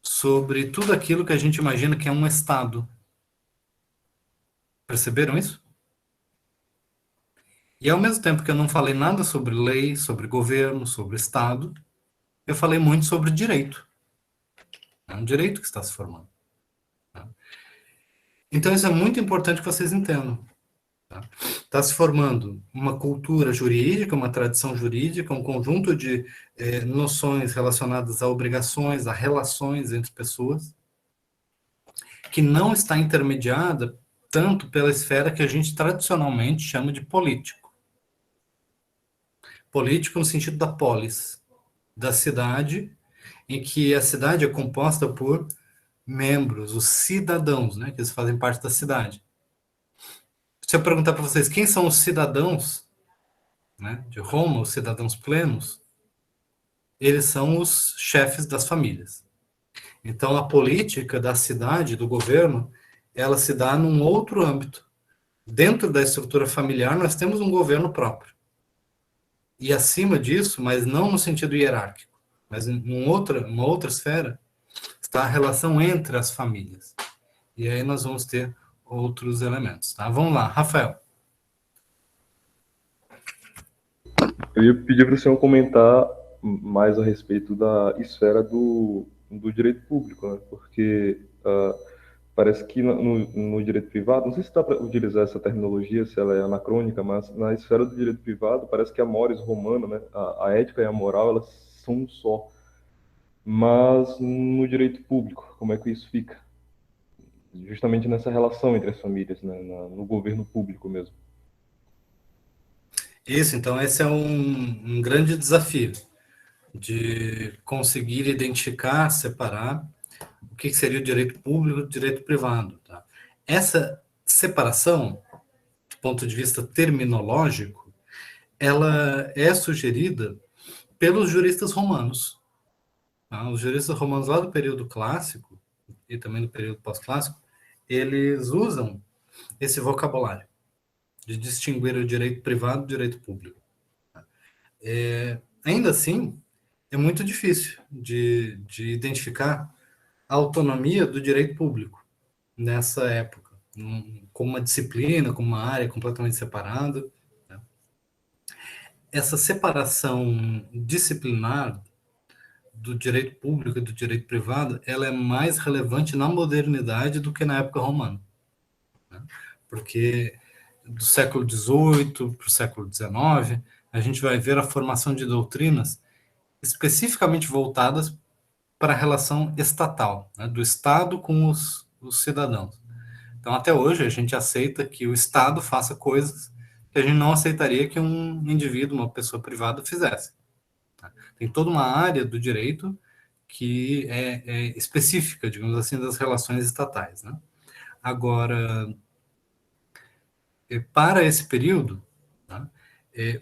sobre tudo aquilo que a gente imagina que é um Estado. Perceberam isso? E ao mesmo tempo que eu não falei nada sobre lei, sobre governo, sobre Estado, eu falei muito sobre direito. É um direito que está se formando. Tá? Então isso é muito importante que vocês entendam. Tá? Está se formando uma cultura jurídica, uma tradição jurídica, um conjunto de noções relacionadas a obrigações, a relações entre pessoas, que não está intermediada tanto pela esfera que a gente tradicionalmente chama de político. Político no sentido da polis, da cidade, em que a cidade é composta por membros, os cidadãos, né, que eles fazem parte da cidade. Se eu perguntar para vocês quem são os cidadãos, né, de Roma, os cidadãos plenos, eles são os chefes das famílias. Então, a política da cidade, do governo, ela se dá num outro âmbito. Dentro da estrutura familiar, nós temos um governo próprio. E acima disso, mas não no sentido hierárquico, mas em uma outra esfera, está a relação entre as famílias. E aí nós vamos ter outros elementos, tá? Vamos lá, Rafael. Eu ia pedir para o senhor comentar mais a respeito da esfera do direito público, né? Porque parece que no direito privado, não sei se dá para utilizar essa terminologia, se ela é anacrônica, mas na esfera do direito privado, parece que a mores romana, né? A ética e a moral, elas são um só. Mas no direito público, como é que isso fica? Justamente nessa relação entre as famílias, né? No governo público mesmo. Isso, então esse é um grande desafio de conseguir identificar, separar o que seria o direito público e o direito privado. Tá? Essa separação, do ponto de vista terminológico, ela é sugerida pelos juristas romanos. Tá? Os juristas romanos lá do período clássico e também do período pós-clássico, eles usam esse vocabulário de distinguir o direito privado do direito público. Ainda assim, é muito difícil de identificar a autonomia do direito público nessa época, como uma disciplina, como uma área completamente separada. Né? Essa separação disciplinar do direito público e do direito privado, ela é mais relevante na modernidade do que na época romana. Né? Porque do século XVIII para o século XIX, a gente vai ver a formação de doutrinas especificamente voltadas para a relação estatal, né, do Estado com os cidadãos. Então, até hoje, a gente aceita que o Estado faça coisas que a gente não aceitaria que um indivíduo, uma pessoa privada, fizesse. Tá? Tem toda uma área do direito que é específica, digamos assim, das relações estatais. Né? Agora, para esse período, tá?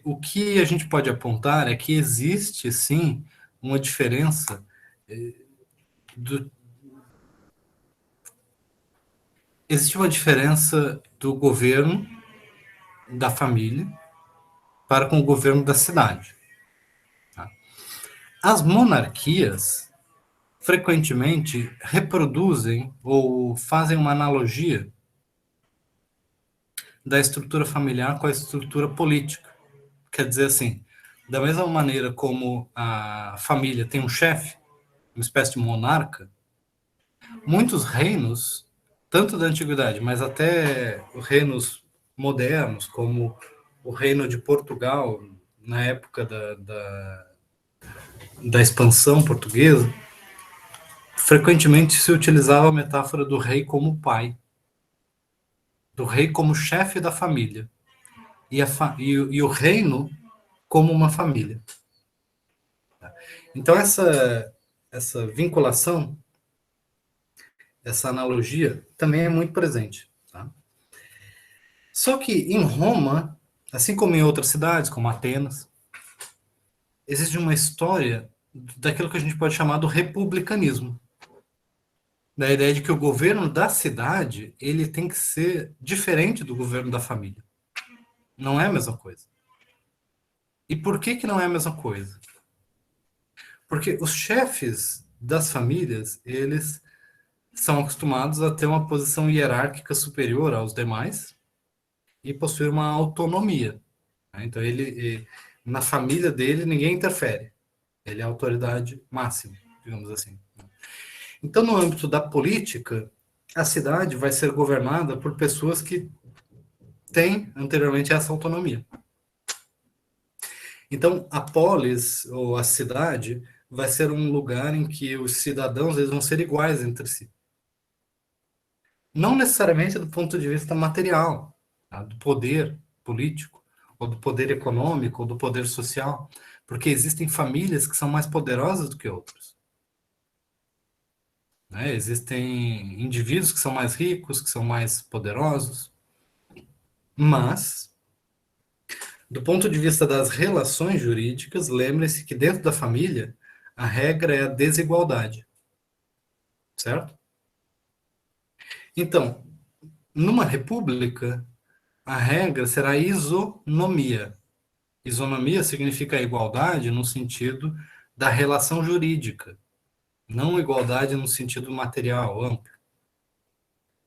O que a gente pode apontar é que existe, sim, uma diferença existe uma diferença do governo da família para com o governo da cidade. Tá? As monarquias frequentemente reproduzem ou fazem uma analogia da estrutura familiar com a estrutura política. Quer dizer assim, da mesma maneira como a família tem um chefe, uma espécie de monarca, muitos reinos, tanto da antiguidade, mas até reinos modernos, como o reino de Portugal, na época da expansão portuguesa, frequentemente se utilizava a metáfora do rei como pai, do rei como chefe da família, e o reino como uma família. Então, essa vinculação, essa analogia, também é muito presente. Tá? Só que em Roma, assim como em outras cidades, como Atenas, existe uma história daquilo que a gente pode chamar do republicanismo. Da ideia de que o governo da cidade ele tem que ser diferente do governo da família. Não é a mesma coisa. E por que não é a mesma coisa? Porque os chefes das famílias, eles são acostumados a ter uma posição hierárquica superior aos demais e possuir uma autonomia. Então, na família dele, ninguém interfere. Ele é a autoridade máxima, digamos assim. Então, no âmbito da política, a cidade vai ser governada por pessoas que têm anteriormente essa autonomia. Então, a polis, ou a cidade, vai ser um lugar em que os cidadãos eles vão ser iguais entre si. Não necessariamente do ponto de vista material, tá? Do poder político, ou do poder econômico, ou do poder social, porque existem famílias que são mais poderosas do que outras. Né? Existem indivíduos que são mais ricos, que são mais poderosos, mas, do ponto de vista das relações jurídicas, lembre-se que dentro da família, a regra é a desigualdade. certo? Então, numa república, a regra será a isonomia. Isonomia significa igualdade no sentido da relação jurídica, não igualdade no sentido material amplo.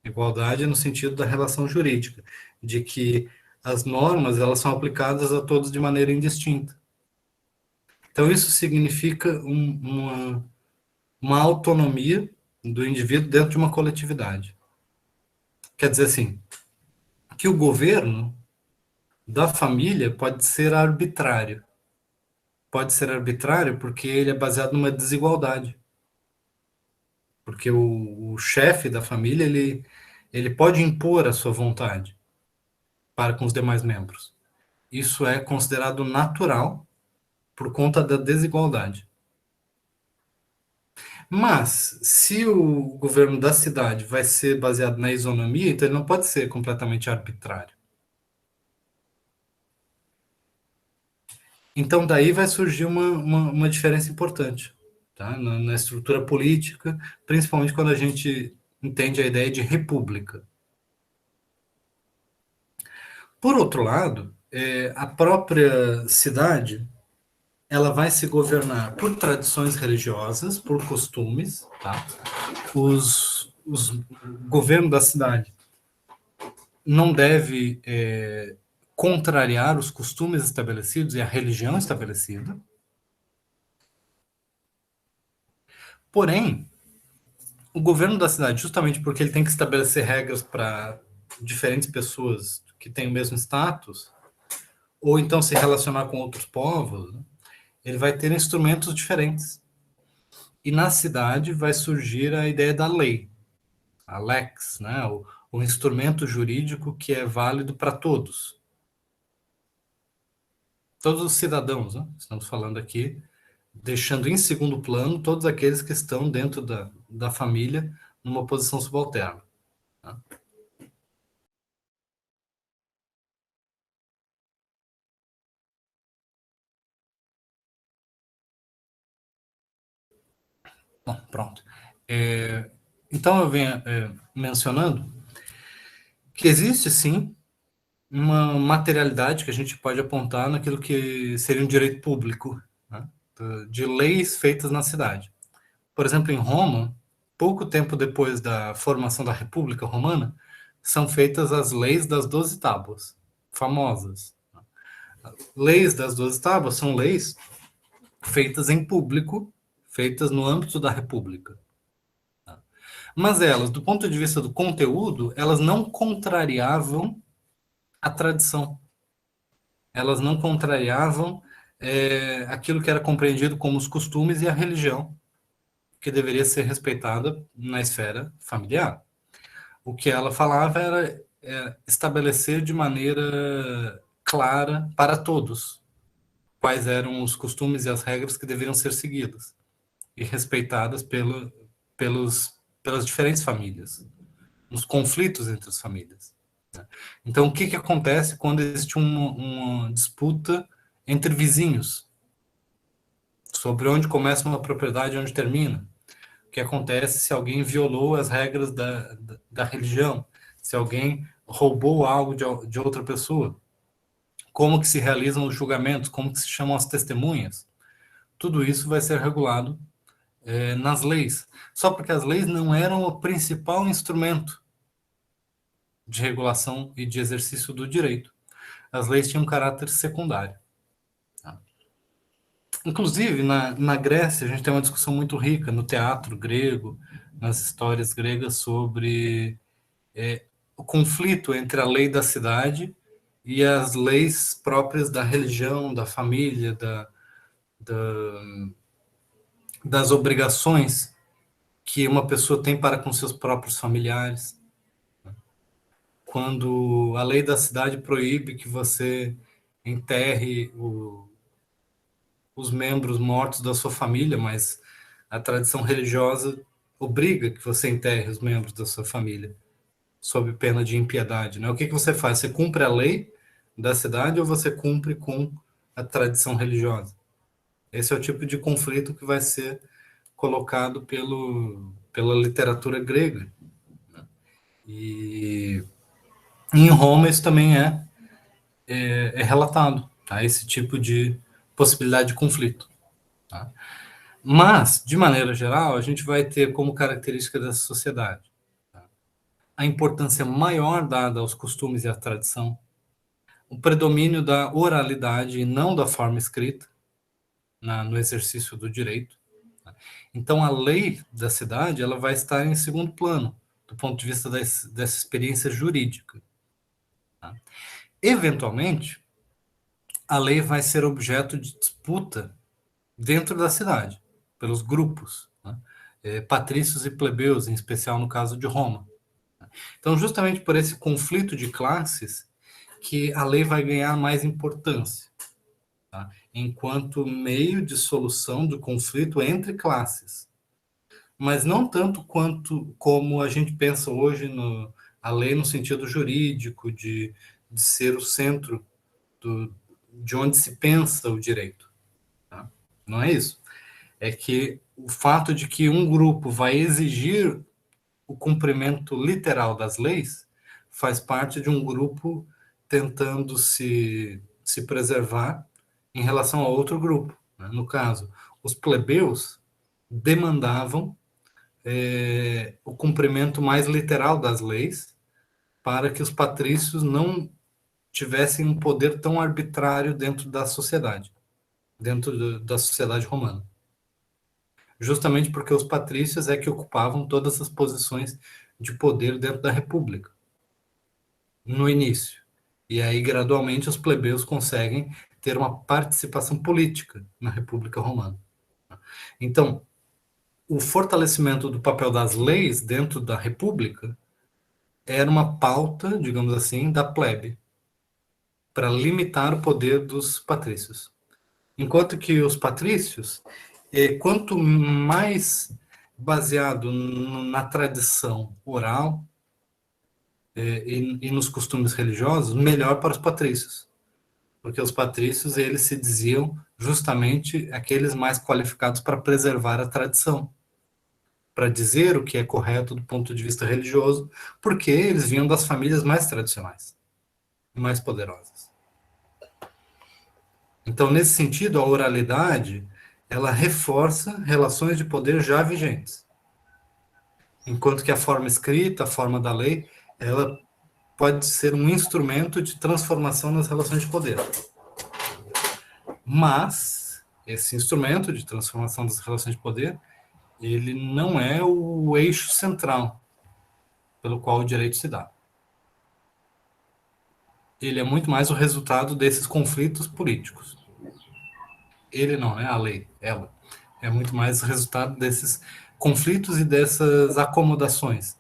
Igualdade no sentido da relação jurídica, de que as normas elas são aplicadas a todos de maneira indistinta. Então, isso significa uma autonomia do indivíduo dentro de uma coletividade. Quer dizer assim, que o governo da família pode ser arbitrário. Pode ser arbitrário porque ele é baseado numa desigualdade. Porque o chefe da família, ele pode impor a sua vontade para com os demais membros. Isso é considerado natural por conta da desigualdade. Mas, se o governo da cidade vai ser baseado na isonomia, então ele não pode ser completamente arbitrário. Então, daí vai surgir uma diferença importante, tá? Na estrutura política, principalmente quando a gente entende a ideia de república. Por outro lado, a própria cidade ela vai se governar por tradições religiosas, por costumes, tá? O governo da cidade não deve contrariar os costumes estabelecidos e a religião estabelecida. Porém, o governo da cidade, justamente porque ele tem que estabelecer regras para diferentes pessoas que têm o mesmo status, ou então se relacionar com outros povos, né? Ele vai ter instrumentos diferentes. E na cidade vai surgir a ideia da lei, a lex, né? o instrumento jurídico que é válido para todos. Todos os cidadãos, né? Estamos falando aqui, deixando em segundo plano todos aqueles que estão dentro da família numa posição subalterna. Tá? Bom, pronto. Então eu venho mencionando que existe, sim, uma materialidade que a gente pode apontar naquilo que seria um direito público, né? De leis feitas na cidade. Por exemplo, em Roma, pouco tempo depois da formação da República Romana, são feitas as leis das 12 tábuas, famosas. Leis das 12 tábuas são leis feitas em público, feitas no âmbito da República. Mas elas, do ponto de vista do conteúdo, elas não contrariavam a tradição. Elas não contrariavam aquilo que era compreendido como os costumes e a religião, que deveria ser respeitada na esfera familiar. O que ela falava era estabelecer de maneira clara para todos quais eram os costumes e as regras que deveriam ser seguidas e respeitadas pelas diferentes famílias, nos conflitos entre as famílias. Então, o que acontece quando existe uma disputa entre vizinhos sobre onde começa uma propriedade e onde termina? O que acontece se alguém violou as regras da religião? Se alguém roubou algo de outra pessoa? Como que se realizam os julgamentos? Como que se chamam as testemunhas? Tudo isso vai ser regulado nas leis. Só porque as leis não eram o principal instrumento de regulação e de exercício do direito. As leis tinham um caráter secundário. Tá? Inclusive, na Grécia, a gente tem uma discussão muito rica no teatro grego, nas histórias gregas, sobre o conflito entre a lei da cidade e as leis próprias da religião, da família, das obrigações que uma pessoa tem para com seus próprios familiares. Quando a lei da cidade proíbe que você enterre os membros mortos da sua família, mas a tradição religiosa obriga que você enterre os membros da sua família, sob pena de impiedade, né? O que você faz? Você cumpre a lei da cidade ou você cumpre com a tradição religiosa? Esse é o tipo de conflito que vai ser colocado pela literatura grega. E em Roma isso também é relatado, tá? Esse tipo de possibilidade de conflito. Tá? Mas, de maneira geral, a gente vai ter como característica dessa sociedade, tá? A importância maior dada aos costumes e à tradição, o predomínio da oralidade e não da forma escrita no exercício do direito. Tá? Então, a lei da cidade ela vai estar em segundo plano, do ponto de vista dessa experiência jurídica. Tá? Eventualmente, a lei vai ser objeto de disputa dentro da cidade, pelos grupos, né? Patrícios e plebeus, em especial no caso de Roma. Então, justamente por esse conflito de classes, que a lei vai ganhar mais importância, tá? Enquanto meio de solução do conflito entre classes. Mas não tanto como a gente pensa hoje a lei no sentido jurídico, de ser o centro de onde se pensa o direito. Tá? Não é isso. É que o fato de que um grupo vai exigir o cumprimento literal das leis faz parte de um grupo tentando se preservar em relação a outro grupo. Né? No caso, os plebeus demandavam o cumprimento mais literal das leis para que os patrícios não tivessem um poder tão arbitrário dentro da sociedade romana. Justamente porque os patrícios é que ocupavam todas as posições de poder dentro da república, no início. E aí, gradualmente, os plebeus conseguem ter uma participação política na República Romana. Então, o fortalecimento do papel das leis dentro da república era uma pauta, digamos assim, da plebe, para limitar o poder dos patrícios. Enquanto que os patrícios, quanto mais baseado na tradição oral e nos costumes religiosos, melhor para os patrícios. Porque os patrícios, eles se diziam justamente aqueles mais qualificados para preservar a tradição, para dizer o que é correto do ponto de vista religioso, porque eles vinham das famílias mais tradicionais, mais poderosas. Então, nesse sentido, a oralidade, ela reforça relações de poder já vigentes. Enquanto que a forma escrita, a forma da lei, ela pode ser um instrumento de transformação nas relações de poder. Mas, esse instrumento de transformação das relações de poder, ele não é o eixo central pelo qual o direito se dá. Ele é muito mais o resultado desses conflitos políticos. Ele não é a lei, ela. É muito mais o resultado desses conflitos e dessas acomodações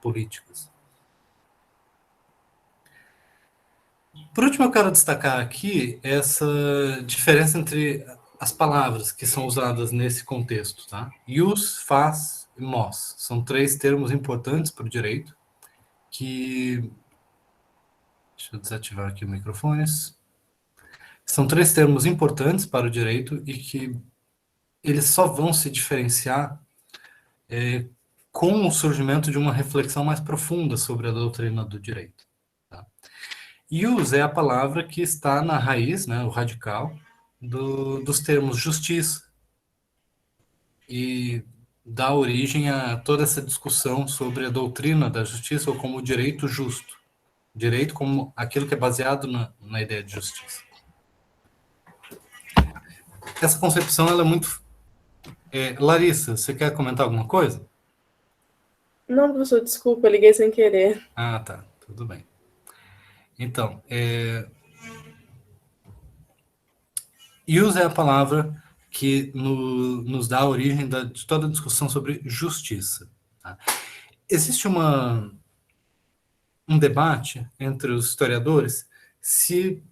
políticas. Por último, eu quero destacar aqui essa diferença entre as palavras que são usadas nesse contexto. Tá? Ius, faz e mos. São 3 termos importantes para o direito que... Deixa eu desativar aqui o microfone. São 3 termos importantes para o direito e que eles só vão se diferenciar com o surgimento de uma reflexão mais profunda sobre a doutrina do direito. Tá? Ius é a palavra que está na raiz, né, o radical, dos termos justiça e dá origem a toda essa discussão sobre a doutrina da justiça ou como o direito justo. Direito como aquilo que é baseado na ideia de justiça. Essa concepção ela é muito... Larissa, você quer comentar alguma coisa? Não, professor, desculpa, eu liguei sem querer. Ah, tá. Tudo bem. Então, ius é a palavra que nos dá a origem de toda a discussão sobre justiça. Tá? Existe um debate entre os historiadores se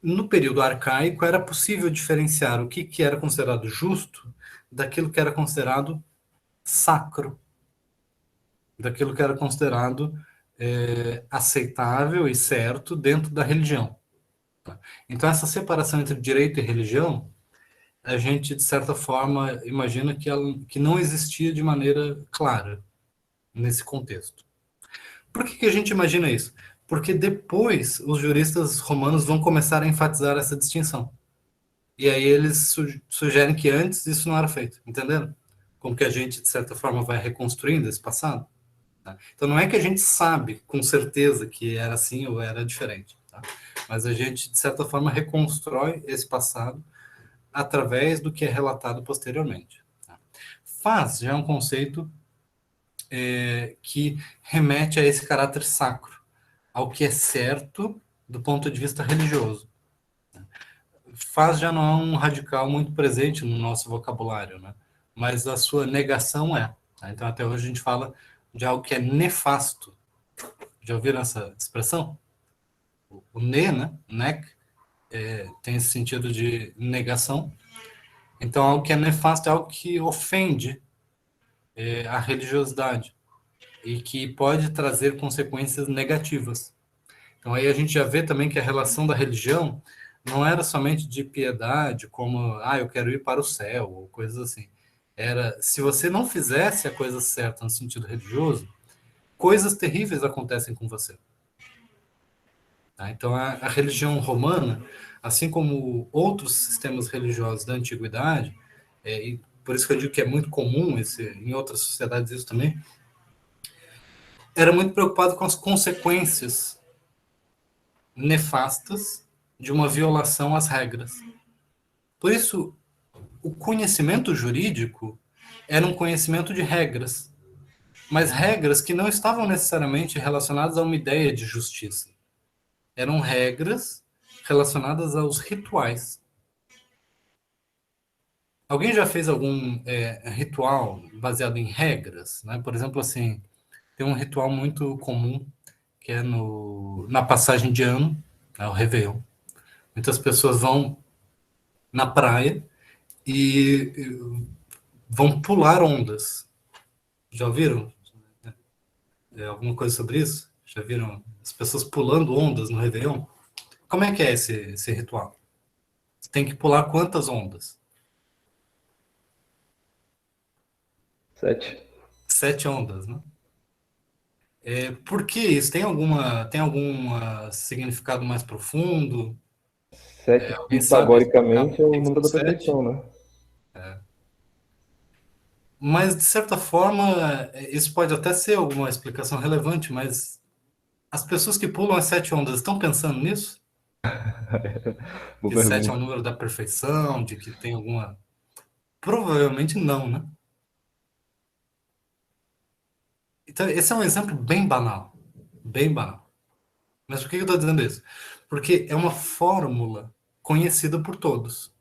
no período arcaico era possível diferenciar o que era considerado justo daquilo que era considerado sacro, daquilo que era considerado aceitável e certo dentro da religião. Então, essa separação entre direito e religião, a gente, de certa forma, imagina que não existia de maneira clara nesse contexto. Por que a gente imagina isso? Porque depois os juristas romanos vão começar a enfatizar essa distinção. E aí eles sugerem que antes isso não era feito, entendendo? Como que a gente, de certa forma, vai reconstruindo esse passado. Tá? Então não é que a gente sabe com certeza que era assim ou era diferente, tá? Mas a gente, de certa forma, reconstrói esse passado através do que é relatado posteriormente. Tá? Faz já é um conceito que remete a esse caráter sacro, ao que é certo do ponto de vista religioso. Faz já não é um radical muito presente no nosso vocabulário, né? Mas a sua negação é. Tá? Então, até hoje a gente fala de algo que é nefasto. Já ouviram essa expressão? O ne, né? Nec, tem esse sentido de negação. Então, algo que é nefasto é algo que ofende a religiosidade e que pode trazer consequências negativas. Então, aí a gente já vê também que a relação da religião não era somente de piedade, como, eu quero ir para o céu, ou coisas assim. Era, se você não fizesse a coisa certa no sentido religioso, coisas terríveis acontecem com você. Tá? Então, a religião romana, assim como outros sistemas religiosos da antiguidade, e por isso que eu digo que é muito comum, em outras sociedades isso também, era muito preocupado com as consequências nefastas de uma violação às regras. Por isso, o conhecimento jurídico era um conhecimento de regras, mas regras que não estavam necessariamente relacionadas a uma ideia de justiça. Eram regras relacionadas aos rituais. Alguém já fez algum ritual baseado em regras? Né? Por exemplo, assim, tem um ritual muito comum que é na passagem de ano, o Réveillon. Muitas pessoas vão na praia e vão pular ondas. Já ouviram? Alguma coisa sobre isso? Já viram as pessoas pulando ondas no Réveillon? Como é que é esse ritual? Você tem que pular quantas ondas? 7. 7 ondas, né? Por que isso? Tem algum significado mais profundo? 7, Alguém sabe pitagoricamente, é o por que número da são 7? perfeição, né? Mas, de certa forma, isso pode até ser alguma explicação relevante, mas as pessoas que pulam as 7 ondas estão pensando nisso? Boa Que 7 é o pergunta. número da perfeição, de que tem alguma... Provavelmente não, né? Então, esse é um exemplo bem banal. Bem banal. Mas por que eu estou dizendo isso? Porque é uma fórmula conhecida por todos.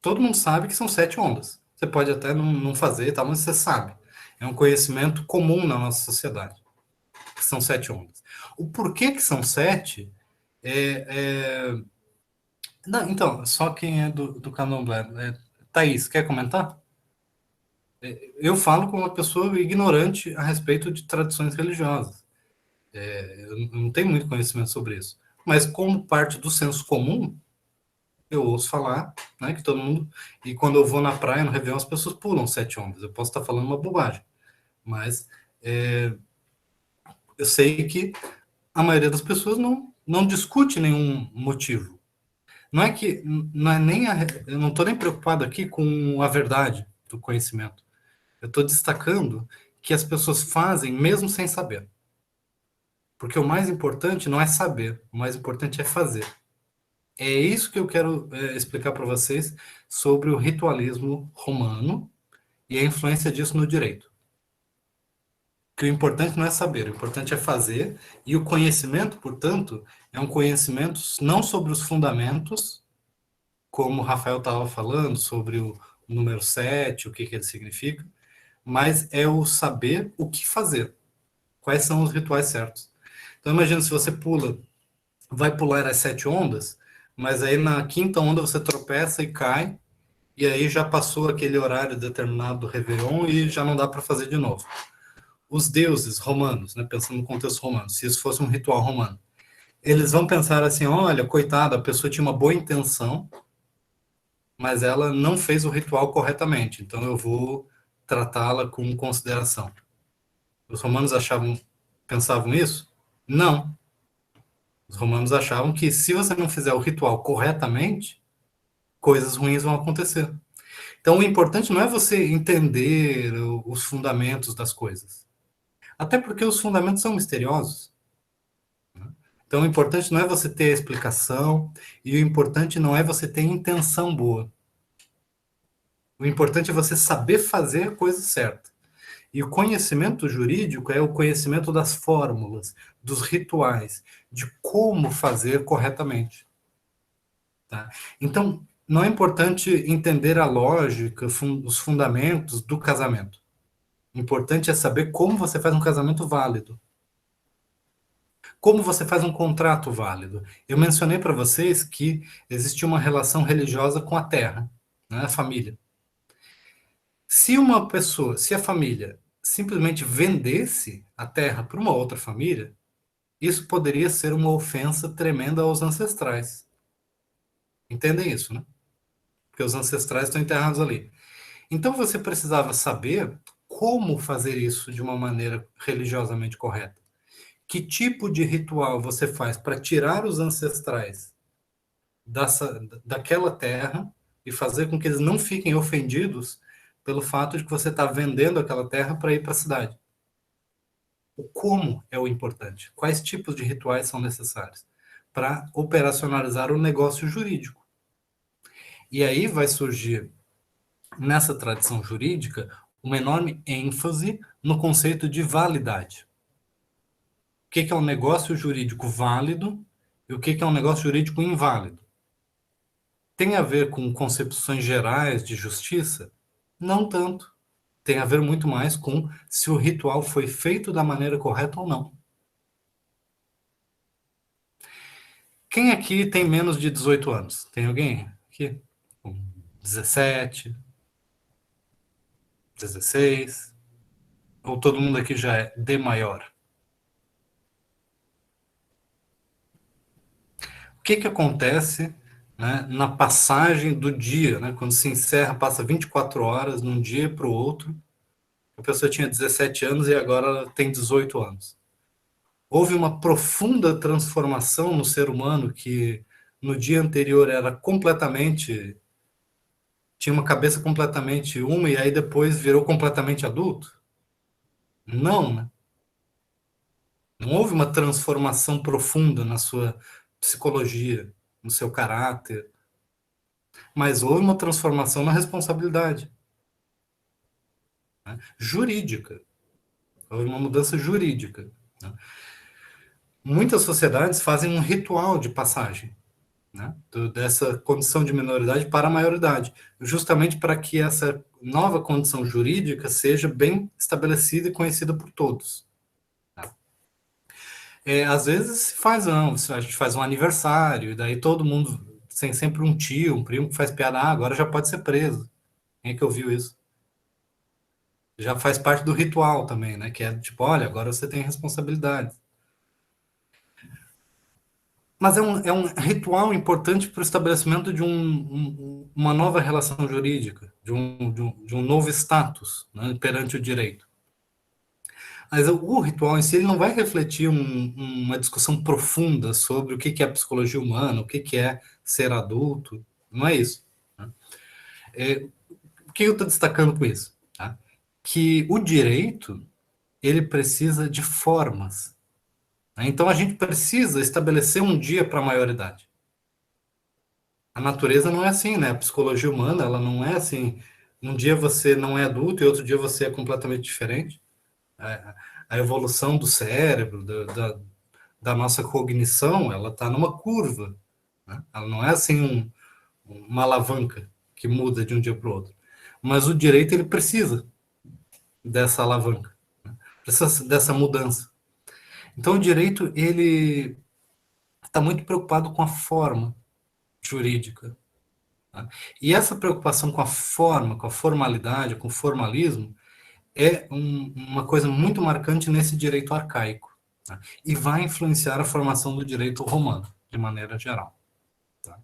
Todo mundo sabe que são 7 ondas. Você pode até não fazer, tá, mas você sabe. É um conhecimento comum na nossa sociedade. Que são 7 ondas. O porquê que são 7 Não, então, só quem é do candomblé. Thaís, quer comentar? Eu falo como uma pessoa ignorante a respeito de tradições religiosas. Eu não tenho muito conhecimento sobre isso. Mas como parte do senso comum, eu ouço falar, né, que todo mundo... E quando eu vou na praia, no Réveillon, as pessoas pulam 7 ondas. Eu posso estar falando uma bobagem. Mas eu sei que a maioria das pessoas não discute nenhum motivo. Não é que... Não é nem eu não estou nem preocupado aqui com a verdade do conhecimento. Eu estou destacando que as pessoas fazem mesmo sem saber. Porque o mais importante não é saber, o mais importante é fazer. É isso que eu quero explicar para vocês sobre o ritualismo romano e a influência disso no direito. Que o importante não é saber, o importante é fazer, e o conhecimento, portanto, é um conhecimento não sobre os fundamentos, como o Rafael estava falando, sobre o número 7, o que ele significa, mas é o saber o que fazer. Quais são os rituais certos. Então, imagina se você vai pular as 7 ondas, mas aí na quinta onda você tropeça e cai, e aí já passou aquele horário determinado do Réveillon e já não dá para fazer de novo. Os deuses romanos, né, pensando no contexto romano, se isso fosse um ritual romano, eles vão pensar assim, olha, coitado, a pessoa tinha uma boa intenção, mas ela não fez o ritual corretamente, então eu vou tratá-la com consideração. Os romanos pensavam isso? Não. Os romanos achavam que se você não fizer o ritual corretamente, coisas ruins vão acontecer. Então, o importante não é você entender os fundamentos das coisas. Até porque os fundamentos são misteriosos. Então, o importante não é você ter a explicação, e o importante não é você ter intenção boa. O importante é você saber fazer a coisa certa. E o conhecimento jurídico é o conhecimento das fórmulas, dos rituais, de como fazer corretamente. Tá? Então, não é importante entender a lógica, os fundamentos do casamento. O importante é saber como você faz um casamento válido. Como você faz um contrato válido. Eu mencionei para vocês que existe uma relação religiosa com a terra, né, a família. Se a família simplesmente vendesse a terra para uma outra família, isso poderia ser uma ofensa tremenda aos ancestrais. Entendem isso, né? Porque os ancestrais estão enterrados ali. Então você precisava saber como fazer isso de uma maneira religiosamente correta. Que tipo de ritual você faz para tirar os ancestrais daquela terra e fazer com que eles não fiquem ofendidos pelo fato de que você está vendendo aquela terra para ir para a cidade. O como é o importante. Quais tipos de rituais são necessários para operacionalizar o negócio jurídico. E aí vai surgir, nessa tradição jurídica, uma enorme ênfase no conceito de validade. O que é um negócio jurídico válido e o que é um negócio jurídico inválido? Tem a ver com concepções gerais de justiça? Não tanto. Tem a ver muito mais com se o ritual foi feito da maneira correta ou não. Quem aqui tem menos de 18 anos? Tem alguém aqui? 17? 16? Ou todo mundo aqui já é de maior? O que acontece, né, na passagem do dia, né, quando se encerra, passa 24 horas de um dia para o outro, a pessoa tinha 17 anos e agora ela tem 18 anos. Houve uma profunda transformação no ser humano que no dia anterior era completamente... tinha uma cabeça completamente e aí depois virou completamente adulto? Não, né? Não houve uma transformação profunda na sua psicologia, no seu caráter, mas houve uma transformação na responsabilidade, né? Jurídica. Houve uma mudança jurídica, né? Muitas sociedades fazem um ritual de passagem, né, dessa condição de minoridade para a maioridade, justamente para que essa nova condição jurídica seja bem estabelecida e conhecida por todos. Às vezes se faz, não, a gente faz um aniversário, e daí todo mundo tem sempre um tio, um primo que faz piada, agora já pode ser preso. Quem é que ouviu isso? Já faz parte do ritual também, né? Que é tipo, olha, agora você tem responsabilidade. Mas é um ritual importante para o estabelecimento de uma nova relação jurídica, de um novo status, né, perante o direito. Mas o ritual em si ele não vai refletir uma discussão profunda sobre o que é psicologia humana, o que é ser adulto, não é isso, né? O que eu estou destacando com isso? Tá? Que o direito, ele precisa de formas. Né? Então, a gente precisa estabelecer um dia para a maioridade. A natureza não é assim, né? A psicologia humana, ela não é assim. Um dia você não é adulto e outro dia você é completamente diferente. A evolução do cérebro, da nossa cognição, ela está numa curva, né? Ela não é assim uma alavanca que muda de um dia para o outro. Mas o direito, ele precisa dessa alavanca, né? Precisa dessa mudança. Então, o direito, ele está muito preocupado com a forma jurídica. Tá? E essa preocupação com a forma, com a formalidade, com o formalismo, é uma coisa muito marcante nesse direito arcaico. Tá? E vai influenciar a formação do direito romano, de maneira geral. Tá?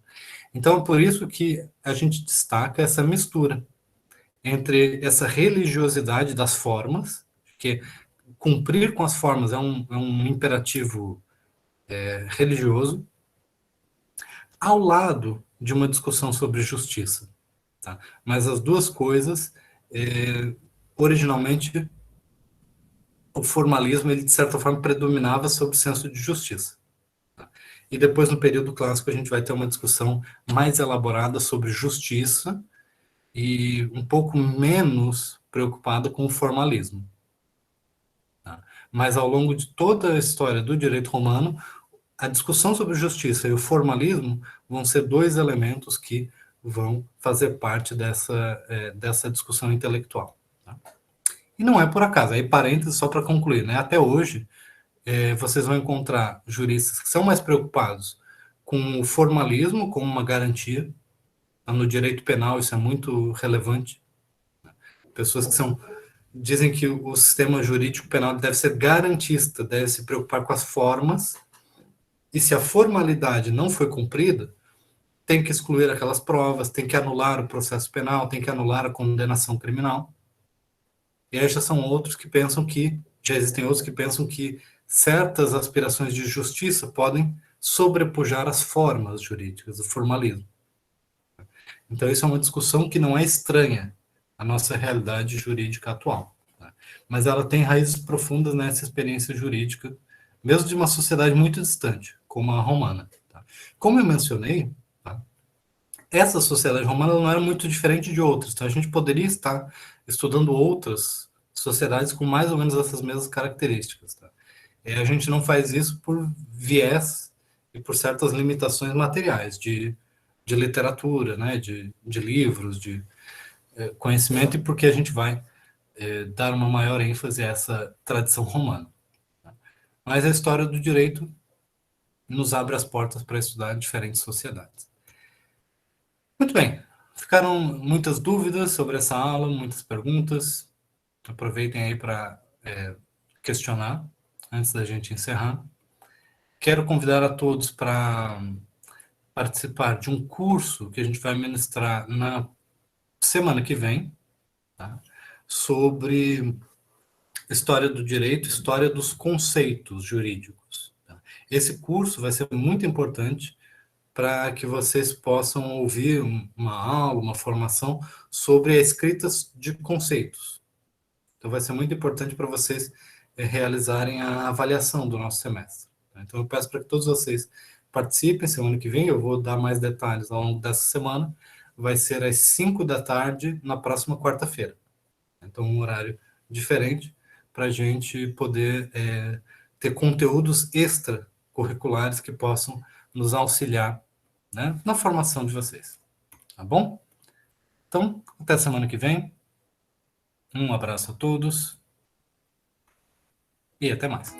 Então, é por isso que a gente destaca essa mistura entre essa religiosidade das formas, que cumprir com as formas é um imperativo religioso, ao lado de uma discussão sobre justiça. Tá? Mas as duas coisas, originalmente, o formalismo, ele, de certa forma, predominava sobre o senso de justiça. Tá? E depois, no período clássico, a gente vai ter uma discussão mais elaborada sobre justiça e um pouco menos preocupada com o formalismo. Tá? Mas, ao longo de toda a história do direito romano, a discussão sobre justiça e o formalismo vão ser dois elementos que vão fazer parte dessa discussão intelectual. Tá? E não é por acaso, aí parênteses só para concluir, né? Até hoje, vocês vão encontrar juristas que são mais preocupados com o formalismo como uma garantia. No direito penal isso é muito relevante. Pessoas que dizem que o sistema jurídico penal deve ser garantista, deve se preocupar com as formas, e se a formalidade não foi cumprida, tem que excluir aquelas provas, tem que anular o processo penal, tem que anular a condenação criminal. E aí já existem outros que pensam que certas aspirações de justiça podem sobrepujar as formas jurídicas, o formalismo. Então isso é uma discussão que não é estranha à nossa realidade jurídica atual. Tá? Mas ela tem raízes profundas nessa experiência jurídica, mesmo de uma sociedade muito distante, como a romana. Tá? Como eu mencionei, tá? Essa sociedade romana não era muito diferente de outras. Então a gente poderia estar estudando outras sociedades com mais ou menos essas mesmas características. Tá? E a gente não faz isso por viés e por certas limitações materiais de literatura, né? de livros, de conhecimento, e porque a gente vai dar uma maior ênfase a essa tradição romana. Tá? Mas a história do direito nos abre as portas para estudar diferentes sociedades. Muito bem, ficaram muitas dúvidas sobre essa aula, muitas perguntas. Aproveitem aí para questionar antes da gente encerrar. Quero convidar a todos para participar de um curso que a gente vai ministrar na semana que vem, tá? Sobre história do direito, história dos conceitos jurídicos. Tá? Esse curso vai ser muito importante para que vocês possam ouvir uma aula, uma formação sobre a escrita de conceitos. Então, vai ser muito importante para vocês realizarem a avaliação do nosso semestre. Então, eu peço para que todos vocês participem. Semana que vem eu vou dar mais detalhes ao longo dessa semana. Vai ser às 5 da tarde, na próxima quarta-feira. Então, um horário diferente para a gente poder ter conteúdos extracurriculares que possam nos auxiliar, né, na formação de vocês. Tá bom? Então, até semana que vem. Um abraço a todos e até mais.